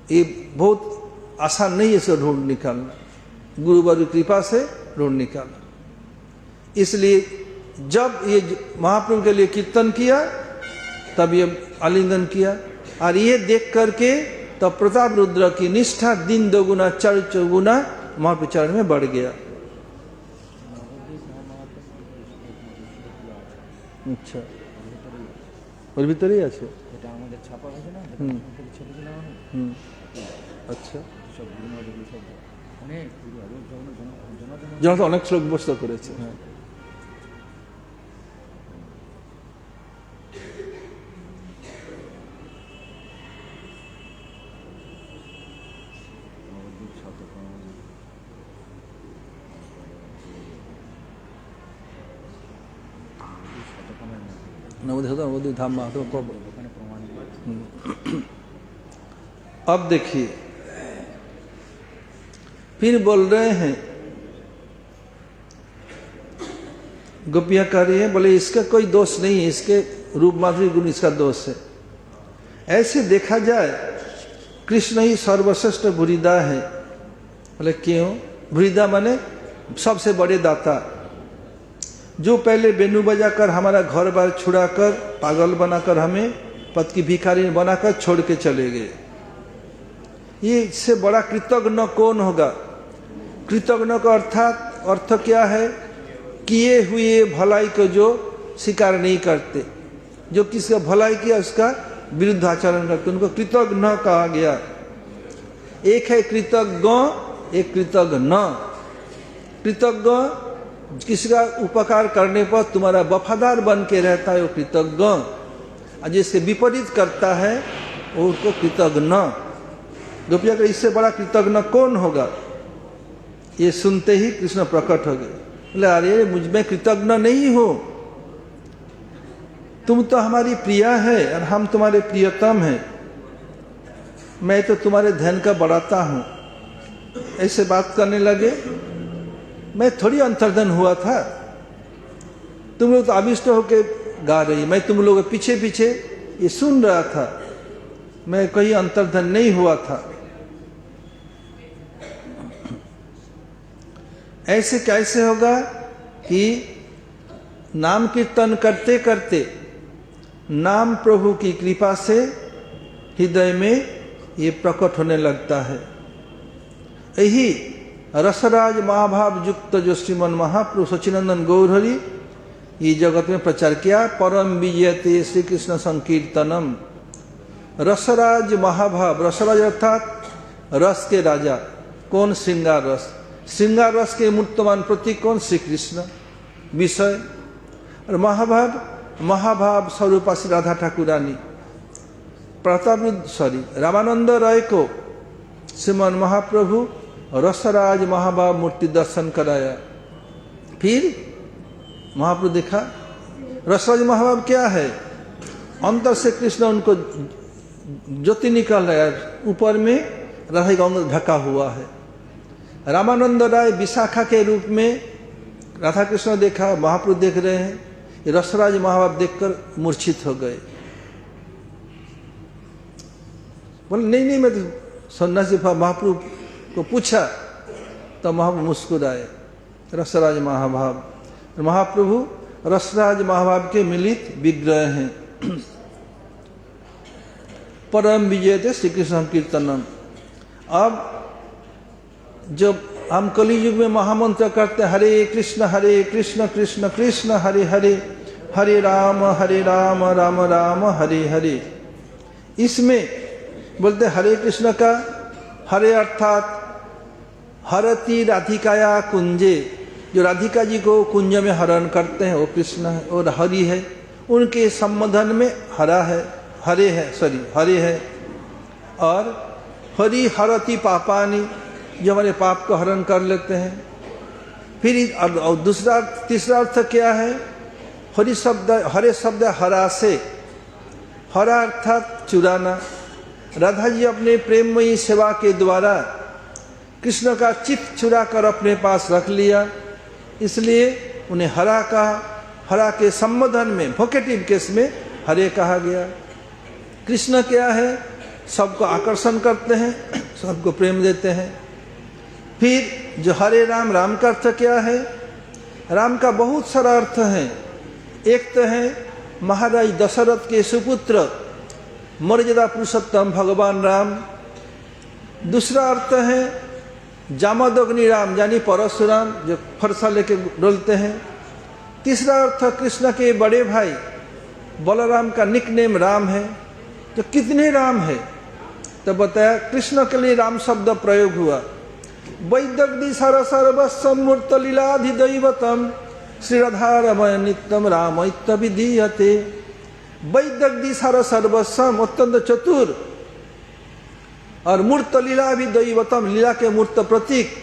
ये बहुत आसान नहीं है इसको ढूंढ निकालना, गुरुवर की कृपा से ढूंढ निकालना। इसलिए जब ये महाप्रभु के लिए कीर्तन किया तब ये आलिंगन किया, और ये देख करके तब प्रताप रुद्र की निष्ठा दिन दोगुना चार चौगुना महाप्रभु चरण में बढ़ गया। अच्छा, और भीतर ही আছে এটা আমাদের ছাপা হয়েছে না, ছেলেগুলো আচ্ছা অনেক অনেক শ্লোক মুখস্থ করেছে। হ্যাঁ, अब देखिए फिर बोल रहे हैं, गोपियां कह रही है, बोले इसका कोई दोष नहीं है, इसके रूप माधुरी गुण इसका दोष है। ऐसे देखा जाए कृष्ण ही सर्वश्रेष्ठ भूरिदा है। बोले क्यों? भूरिदा माने सबसे बड़े दाता, जो पहले बेनू बजाकर हमारा घर बार छुड़ाकर पागल बनाकर हमें पद की भिखारी बनाकर छोड़ के चले गए। ये इससे बड़ा कृतज्ञ कौन होगा? कृतज्ञ का अर्थ क्या है? किए हुए भलाई को जो स्वीकार नहीं करते, जो किसका भलाई किया उसका विरुद्ध आचरण करते, उनको कृतज्ञ कहा गया। एक है कृतज्ञ, एक कृतज्ञ न। कृतज्ञ किसी का उपकार करने पर तुम्हारा वफादार बन के रहता है, वो कृतज्ञ। और जिसके विपरीत करता है वो उसको कृतज्ञ न। गोपिया का इससे बड़ा कृतज्ञ कौन होगा? ये सुनते ही कृष्ण प्रकट हो गए। बोले अरे मुझ में कृतज्ञ नहीं हो, तुम तो हमारी प्रिया है और हम तुम्हारे प्रियतम हैं, मैं तो तुम्हारे ध्यान का बढ़ाता हूं। ऐसे बात करने लगे। मैं थोड़ी अंतर्धन हुआ था, तुम लोग तो आविष्ट होके गा रही, मैं तुम लोगों के पीछे पीछे ये सुन रहा था, मैं कहीं अंतर्धन नहीं हुआ था। ऐसे कैसे होगा कि नाम कीर्तन करते करते नाम प्रभु की कृपा से हृदय में ये प्रकट होने लगता है। यही रसराज महाभाव युक्त जो श्रीमन महाप्रभु सच्चिदानंद गौरहरि ये जगत में प्रचार किया, परम विजयते श्री कृष्ण संकीर्तनम। रसराज महाभाव, रसराज अर्थात रस के राजा कौन? श्रृंगार रस। श्रृंगार रस के मूर्तमान प्रतीक कौन? श्री कृष्ण विषय। और महाभाव, महाभाव स्वरूपा श्री राधा ठाकुरानी। रामानंद राय को श्रीमन महाप्रभु रसराज महाभाव मूर्ति दर्शन कराया। फिर महाप्रभु देखा रसराज महाभाव क्या है? अंतर से कृष्ण उनको ज्योति निकल रहा है, ऊपर में राधा का ढका हुआ है। रामानंद राय विशाखा के रूप में राधा कृष्ण देखा, महाप्रभु देख रहे हैं, रसराज महाभाव देखकर मूर्छित हो गए। बोले नहीं नहीं, मैं तो सन्यासी महाप्रभु को पूछा तो महाप्रभु मुस्कुराए। रसराज महाभाव, महाप्रभु रसराज महाभाव के मिलित विग्रह हैं। परम विजय थे श्री कृष्ण कीर्तनम। अब जब हम कलि युग में महामंत्र करते हरे कृष्ण कृष्ण कृष्ण हरे हरे, हरे राम राम राम हरे हरे। इसमें बोलते हरे कृष्ण का हरे अर्थात हरती राधिकाया कुंजे, जो राधिका जी को कुंज में हरण करते हैं वो कृष्ण है और हरि है। उनके संबोधन में हरा है, हरे है, हरे है। और हरि हरति पापानी, जो हमारे पाप को हरण कर लेते हैं। फिर और दूसरा तीसरा अर्थ क्या है? हरि शब्द, हरे शब्द हरा से, हरा अर्थात चुराना। राधा जी अपने प्रेममयी सेवा के द्वारा कृष्ण का चित्त चुरा कर अपने पास रख लिया, इसलिए उन्हें हरा कहा। हरा के संबोधन में वोकेटिव केस में हरे कहा गया। कृष्ण क्या है? सबको आकर्षण करते हैं, सबको प्रेम देते हैं। फिर जो हरे राम, राम का अर्थ क्या है? राम का बहुत सारा अर्थ है। एक तो है महाराज दशरथ के सुपुत्र मर्यादा पुरुषोत्तम भगवान राम। दूसरा अर्थ है जामदग्नि राम यानी परशुराम, जो फरसा लेके डोलते हैं। तीसरा अर्थ कृष्ण के बड़े भाई बलराम का निकनेम राम है। तो कितने राम है? तो बताया कृष्ण के लिए राम शब्द प्रयोग हुआ। वैदग्धि सार सर्वस्व मूर्त लीलाधिदैवतम श्री राधा रमण नित्यम राम इत्यभिधीयते। वैदग्धि सार सर्वस्व, अत्यंत चतुर और मूर्त लीला भी दैवतम, लीला के मूर्त प्रतीक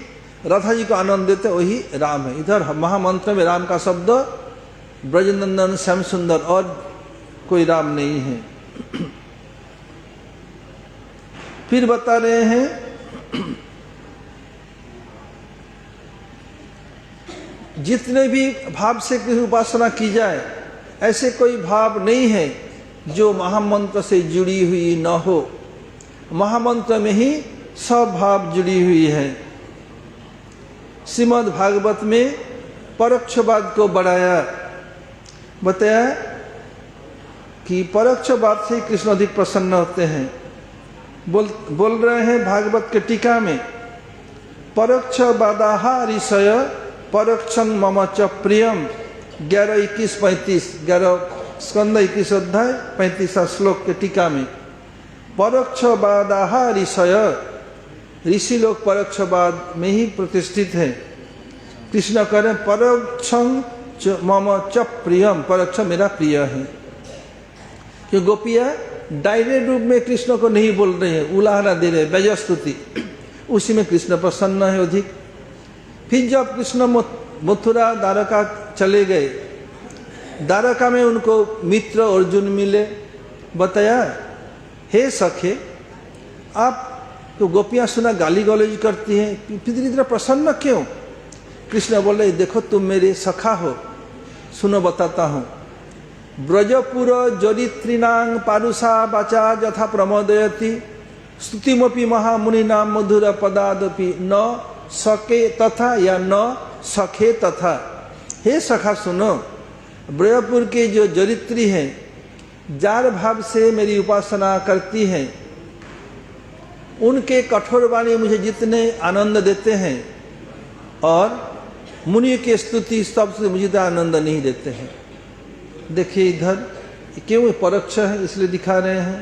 राधा जी को आनंद देते वही राम है। इधर महामंत्र में राम का शब्द ब्रजनंदन श्याम सुंदर, और कोई राम नहीं है। फिर बता रहे हैं जितने भी भाव से किसी उपासना की जाए, ऐसे कोई भाव नहीं है जो महामंत्र से जुड़ी हुई न हो। महामंत्र में ही सब भाव जुड़ी हुई है। श्रीमद् भागवत में परोक्षवाद को बढ़ाया, बताया कि परोक्षवाद से कृष्ण अधिक प्रसन्न होते हैं। बोल रहे हैं भागवत के टीका में, परोक्षवादाः ऋषय परोक्षं मम च प्रियम। 11-21-35, 11 स्कंद 21 अध्याय 35 श्लोक के टीका में परोक्षवादाः ऋषय, ऋषि लोग परोक्षवाद में ही प्रतिष्ठित है। कृष्ण कह रहे परोक्षं मम च प्रियम, परोक्ष मेरा प्रिय है। कि गोपियां डायरेक्ट रूप में कृष्ण को नहीं बोल रहे हैं, उलाहना दे रहे, वैजस्तुति, उसी में कृष्ण प्रसन्न है अधिक। फिर जब कृष्ण मथुरा द्वारका चले गए, द्वारका में उनको मित्र अर्जुन मिले। बताया हे सखे, आप तो गोपियां सुना गाली गलौज करती हैं, फिर इतना प्रसन्न क्यों? कृष्ण बोले देखो तुम मेरे सखा हो, सुनो बताता हूँ। ब्रजपुर जरित्रीनां पारुषा वाचा यथा प्रमोदयति स्तुतिमपि महामुनि नाम मधुर पदादपि न सके तथा या न सखे तथा। हे सखा सुनो, ब्रजपुर के जो जरित्री हैं, जार भाव से मेरी उपासना करती हैं, उनके कठोर वाणी मुझे जितने आनंद देते हैं, और मुनि के स्तुति सबसे मुझे तो आनंद नहीं देते हैं। देखिए इधर क्यों परोक्ष है, इसलिए दिखा रहे हैं।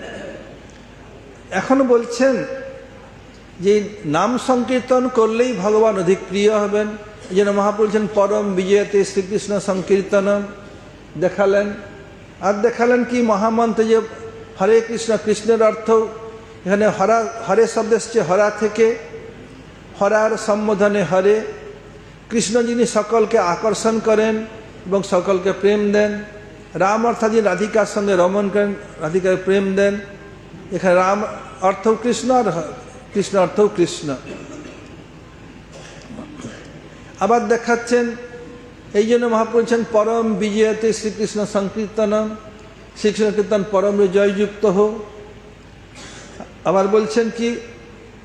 এখন বলছেন যে নাম সংকীর্তন করলেই ভগবান অধিক প্রিয় হবেন। এই জন্য মহাপ্রভু বলছেন পরম বিজয়তে শ্রীকৃষ্ণ সংকীর্তনম দেখালেন। আর দেখালেন কি মহামন্ত্র যে হরে কৃষ্ণ, কৃষ্ণের অর্থ এখানে হরা, হরে শব্দ এসছে হরা থেকে, হরার সম্বোধনে হরে। কৃষ্ণ যিনি সকলকে আকর্ষণ করেন এবং সকলকে প্রেম দেন। রাম অর্থাৎ যিনি রাধিকার সঙ্গে রমণ করেন, রাধিকার প্রেম দেন। এখানে রাম অর্থ কৃষ্ণ আর কৃষ্ণ অর্থ কৃষ্ণ। আবার দেখাচ্ছেন এই জন্য মহাপ্রভু বলছেন পরম বিজয়তে শ্রীকৃষ্ণ সংকীর্তনম, শ্রীকৃষ্ণ কীর্তন পরম জয়যুক্ত হো। আবার বলছেন কি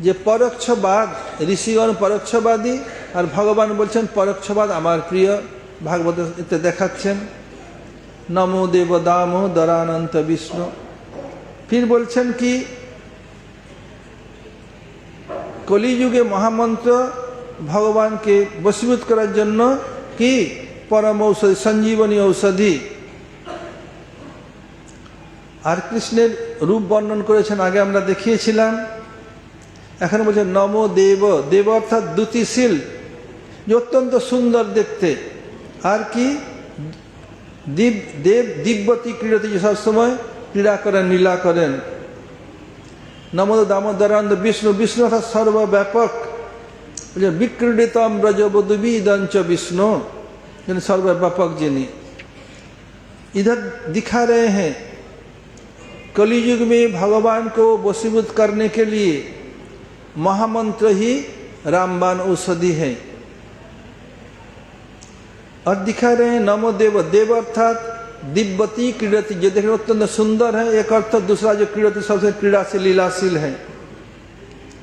যে পরোক্ষবাদ, ঋষিগণ পরোক্ষবাদী আর ভগবান বলছেন পরোক্ষবাদ আমার প্রিয়। ভাগবত এতে দেখাচ্ছেন নমো দেব দামো দরানন্ত বিষ্ণু। फिर बोलছেন কি কলিযুগে মহামন্ত্র ভগবানকে বশীভূত করার জন্য কি পরম ঔষধি, সঞ্জীবনী ঔষধি। আর কৃষ্ণের রূপ বর্ণন করেছেন আগে আমরা দেখিয়েছিলাম। এখন বলছে নমো দেব, দেব অর্থাৎ দ্যুতিশীল, যে অত্যন্ত সুন্দর দেখতে। আর কি দেব দিব্যতি ক্রীড়তি, যে সবসময় ক্রীড়া করেন, লীলা করেন। নমো দামোদরানন্দ বিষ্ণু, বিষ্ণু অর্থাৎ সর্বব্যাপক, विक्रीडितम ब्रजबधुविदंच विष्णु, सर्वव्यापक जिनी। इधर दिखा रहे हैं कलियुग में भगवान को वशीभूत करने के लिए महामंत्र ही रामबाण औषधि है। और दिखा रहे हैं नमो देव, देव अर्थात दिव्यति क्रीडति, जो देखने अत्यंत सुंदर है। एक अर्थ, दूसरा जो क्रीडति सबसे क्रीड़ा से लीलाशील है।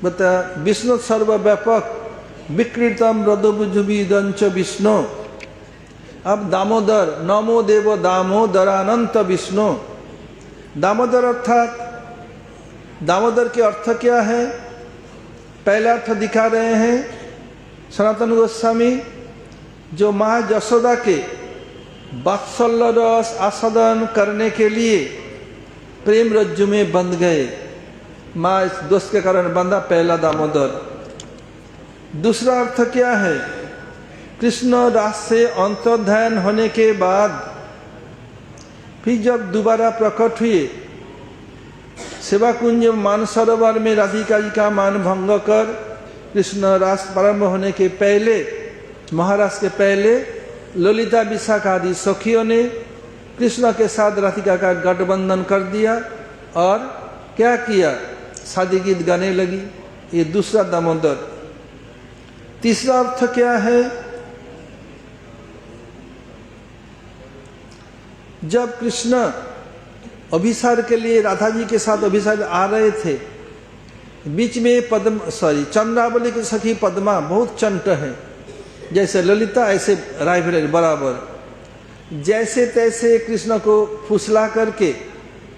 बता विष्णु सर्वव्यापक, विक्रीतम रदुभुजुविदंच विष्णु। अब दामोदर, नमो देव दामोदरानंत विष्णु। दामोदर अर्थात, दामोदर के अर्थ क्या है? पहला अर्थ दिखा रहे हैं सनातन गोस्वामी, जो माँ यशोदा के वात्सल्य रस आस्वादन करने के लिए प्रेम रज्जु में बंध गए। माँ इस दोष के कारण बंधा, पहला दामोदर। दूसरा अर्थ क्या है? कृष्ण रास से अंतर्ध्यान होने के बाद फिर जब दोबारा प्रकट हुए सेवा कुंज मानसरोवर में राधिका जी का मान भंग कर, कृष्ण रास प्रारंभ होने के पहले, महाराज के पहले ललिता विशाखा आदि सखियों ने कृष्ण के साथ राधिका का गठबंधन कर दिया और क्या किया? शादी गीत गाने लगी। ये दूसरा दामोदर। तीसरा अर्थ क्या है? जब कृष्ण अभिसार के लिए राधा जी के साथ अभिसार आ रहे थे, बीच में चंद्रावली की सखी पद्मा बहुत चंट है, जैसे ललिता ऐसे रायभर बराबर। जैसे तैसे कृष्ण को फुसला करके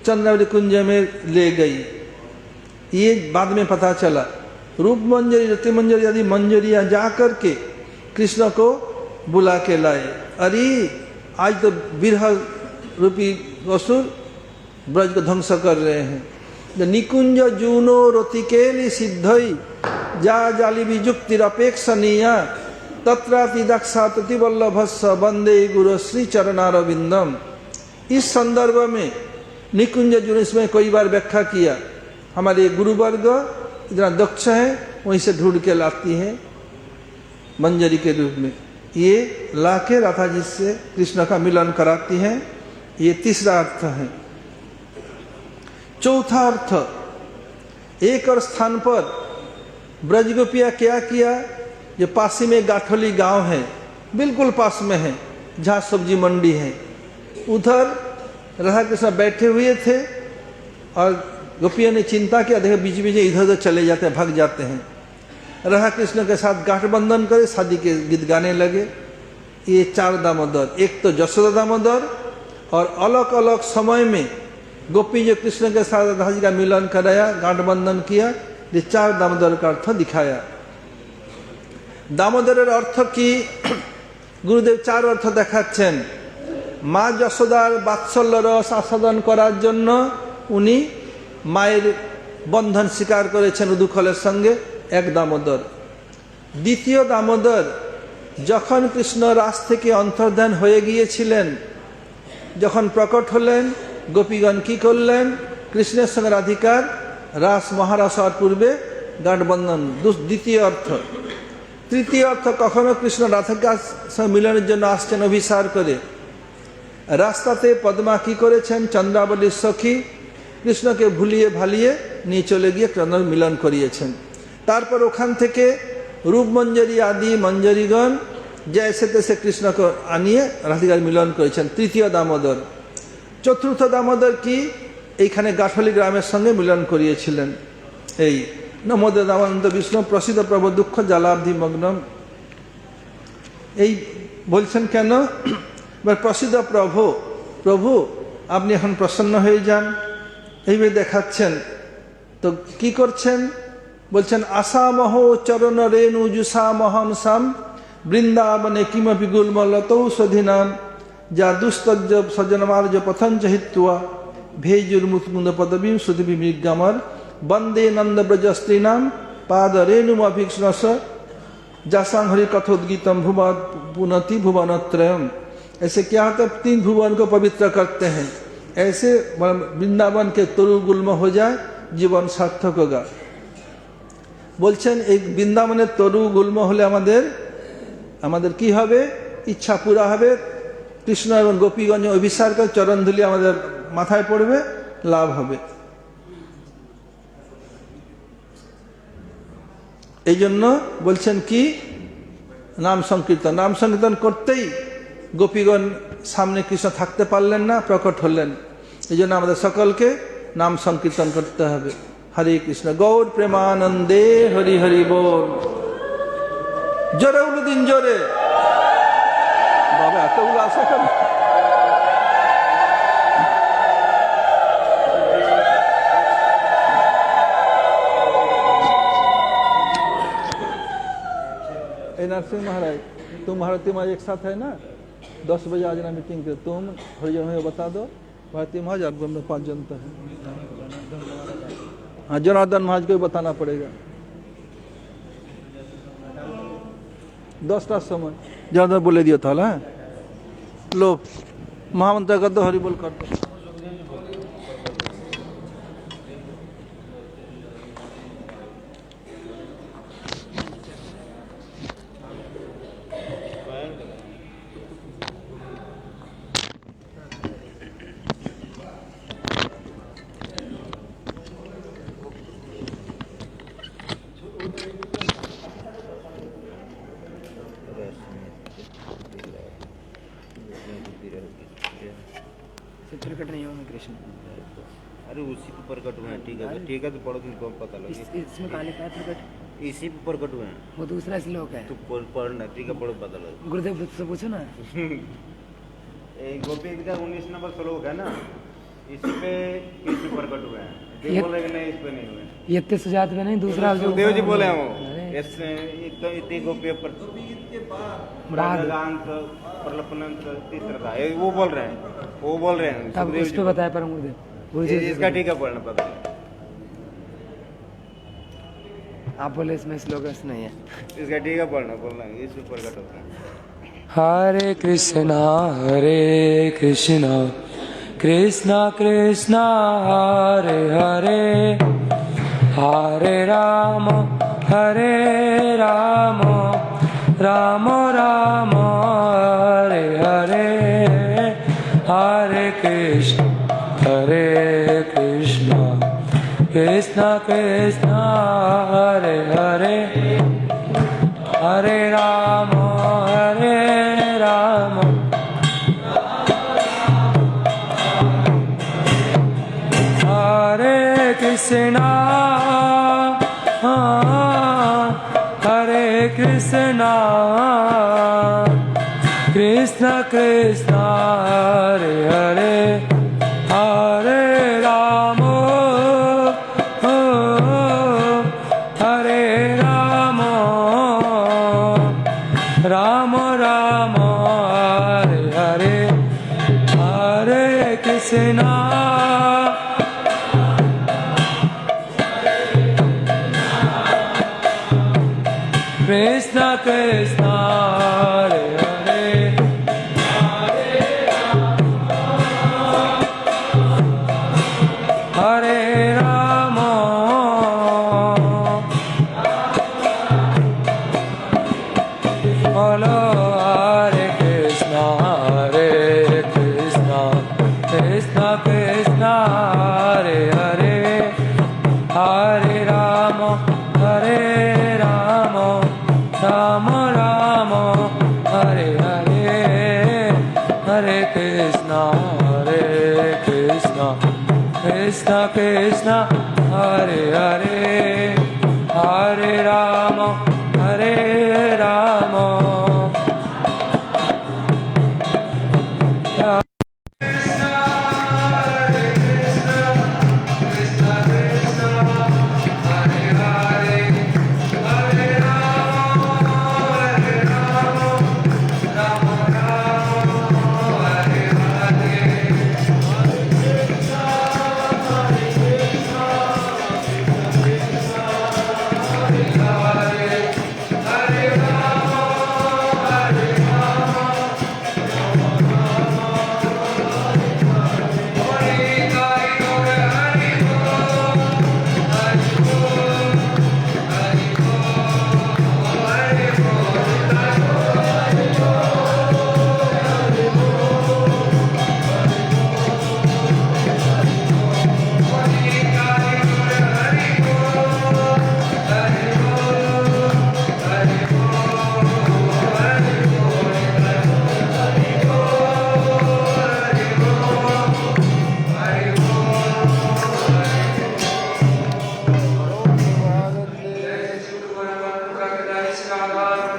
चंद्रावली कुंज में ले गई। ये बाद में पता चला। रूप मंजरी, रति मंजरी आदि मंजरियां जा करके कृष्ण को बुला के लाए। अरे आज तो विरह रूपी असुर ब्रज को ध्वंस कर रहे हैं। निकुंज जूनो रतिकेली सिद्धई जा जाली विजुक्तिर अपेक्षणीया तत्राति दक्षा ततिवल्लभस्स वंदे गुरु श्री चरणारविंदम। इस संदर्भ में निकुंज जून इसमें कई बार व्याख्या किया। हमारे गुरुवर्ग इतना दक्ष है, वहीं से ढूंढ के लाती है मंजरी के रूप में। ये लाके राधा जी से कृष्ण का मिलन कराती है। ये तीसरा अर्थ है। चौथा अर्थ, एक और स्थान पर ब्रजगोपिया क्या किया? जो पास में गाठोली गांव है, बिल्कुल पास में है, जहाँ सब्जी मंडी है, उधर राधा कृष्ण बैठे हुए थे और गोपियों ने चिंता किया, देखो बीच बीच इधर उधर चले जाते हैं, भाग जाते हैं। राधा कृष्ण के साथ गठबंधन करे, शादी के गीत गाने लगे। ये चार दामोदर। एक तो यशोदा दामोदर, और अलग अलग समय में गोपी जो कृष्ण के साथ राधा जी का मिलन कराया, गठबंधन किया। ये चार दामोदर का अर्थ दिखाया। दामोदरेर अर्थ की गुरुदेव चार अर्थ देखाচ্ছেন। মা যশোদার বাৎসল্য রস আস্বাদন করার জন্য উনি মায়ের বন্ধন স্বীকার করেছেন উদুখলের সঙ্গে, এক দামোদর। দ্বিতীয় দামোদর, যখন কৃষ্ণ রাস থেকে অন্তর্ধান হয়ে গিয়েছিলেন, যখন প্রকট হলেন, গোপীগণ কি করলেন? কৃষ্ণের সঙ্গে রাধিকার রাস মহারাস হওয়ার পূর্বে গাঁটবন্ধন, দ্বিতীয় অর্থ। তৃতীয় অর্থ, কখনো কৃষ্ণ রাধিকার সঙ্গে মিলনের জন্য আসছেন অভিসার করে। রাস্তাতে পদ্মা কি করেছেন? চন্দ্রাবলীর সখী কৃষ্ণকে ভুলিয়ে ভালিয়ে নিয়ে চলে গিয়ে কৃষ্ণ মিলন করিয়েছেন। তারপর ওখান থেকে রূপমঞ্জরি আদি মঞ্জরিগণ जैसे तैसे कृष्ण को आनिए राधिकार मिलन करेছেন, तृतीय दामोदर। चतुर्थ दामोदर की এইখানে গাঠলি গ্রামের সঙ্গে মিলন করিয়েছিলেন। এই নমো দামোদরানন্দ বিষ্ণু প্রসিদ্ধ প্রভু দুঃখ জালাব্ধি মগ্নম। এই বলছেন কেন? প্রসিদ্ধ প্রভু, প্রভু আপনি এখন প্রসন্ন হয়ে যান, এইভাবে দেখাচ্ছেন। তো কি করছেন? বলছেন আসামহ চরণ রেণু জুসামহম সাম বৃন্দাবনে কিমপি গুল্মলতৌষধীনাম যা দুস্তজ্জ সজ্জনমার্য পথঞ্চ হিত্বা भेजुर्मुकुंद पदवीं श्रुतिभिर्गमर वंदे नंद ब्रजस्त्रीनाम पाद रेणुमभिष्णस जासां हरि कथोद्गीतम भुवा पुनति भुवनत्रयम। ऐसे क्या होता है, 3 भुवन को पवित्र करते हैं। ऐसे वृंदावन के तरु गुल्म हो जाए, जीवन सार्थक होगा। বলছেন এই বৃন্দাবনের তরু গুল্ম হলে আমাদের কি হবে, ইচ্ছা পুরা হবে। কৃষ্ণ এবং গোপীগঞ্জ অভিসার করে চরণধুলি আমাদের মাথায় পড়বে, লাভ হবে। এই জন্য বলছেন কি, নাম সংকীর্তন। নাম সংকীর্তন করতেই গোপীগণ সামনে কৃষ্ণ থাকতে পারলেন না, প্রকট হলেন। এই জন্য আমাদের সকলকে নাম সংকীর্তন করতে হবে। হরে কৃষ্ণ, গৌর প্রেমানন্দে হরি হরি বল। জোরে উলু দিন, জোরে বাবা, এতগুলো আসা কেন? नरसिंह महाराज, तुम भारती महाराज एक साथ है ना, 10 बजे आज ना मीटिंग के, तुम हरिजन हो बता दो। भारती महाराज आप में 5 जनता है। हाँ, जनार्दन महाराज को भी बताना पड़ेगा। 10टा समय जनार्दन बोले दिया था ना। लो महामंत्र कर दो, हरि बोल कर दो। प्रकट नहीं होंगे कृष्ण। अरे उसी पे प्रकट हुए हैं, ठीक है तो पढ़ो, तुमको पता लगे। इसमें काले का प्रकट इसी पे प्रकट हुए हैं। वो दूसरा श्लोक है। तू पढ़ना, ठीक है, पढ़ो, पता लगे। गुरुदेव से पूछो ना। गोपी का 19 नंबर श्लोक है ना, इसी पे कृष्ण प्रकट हुए हैं। देव बोले कि नहीं, इस पे नहीं हुए। ये इतने सुजात में नहीं, दूसरा जो देव जी बोले हैं वो इतनी गोपी पर प्रलपनंत तीसरा था, वो बोल रहे हैं, तब उस पे बताया परम गुरुदेव। इसका ठीक है, पढ़ना पता है। आप बोले इसमें श्लोक नहीं है, इसका ठीक है, पढ़ना बोलना, इस पे प्रकट होता है। हरे कृष्णा कृष्णा कृष्णा हरे हरे, हरे राम राम राम हरे हरे, हरे कृष्ण कृष्ण कृष्ण हरे हरे, हरे राम हरे कृष्णा कृष्ण कृष्ण हरे हरे, हरे राम राम राम हरे हरे, हरे कृष्णा कृष्ण कृष्ण हरे हरे, हरे राम बोलो हरे कृष्ण कृष्ण कृष्ण हरे हरे, हरे राम राम राम हरे हरे, हरे कृष्ण कृष्ण कृष्ण हरे हरे, हरे राम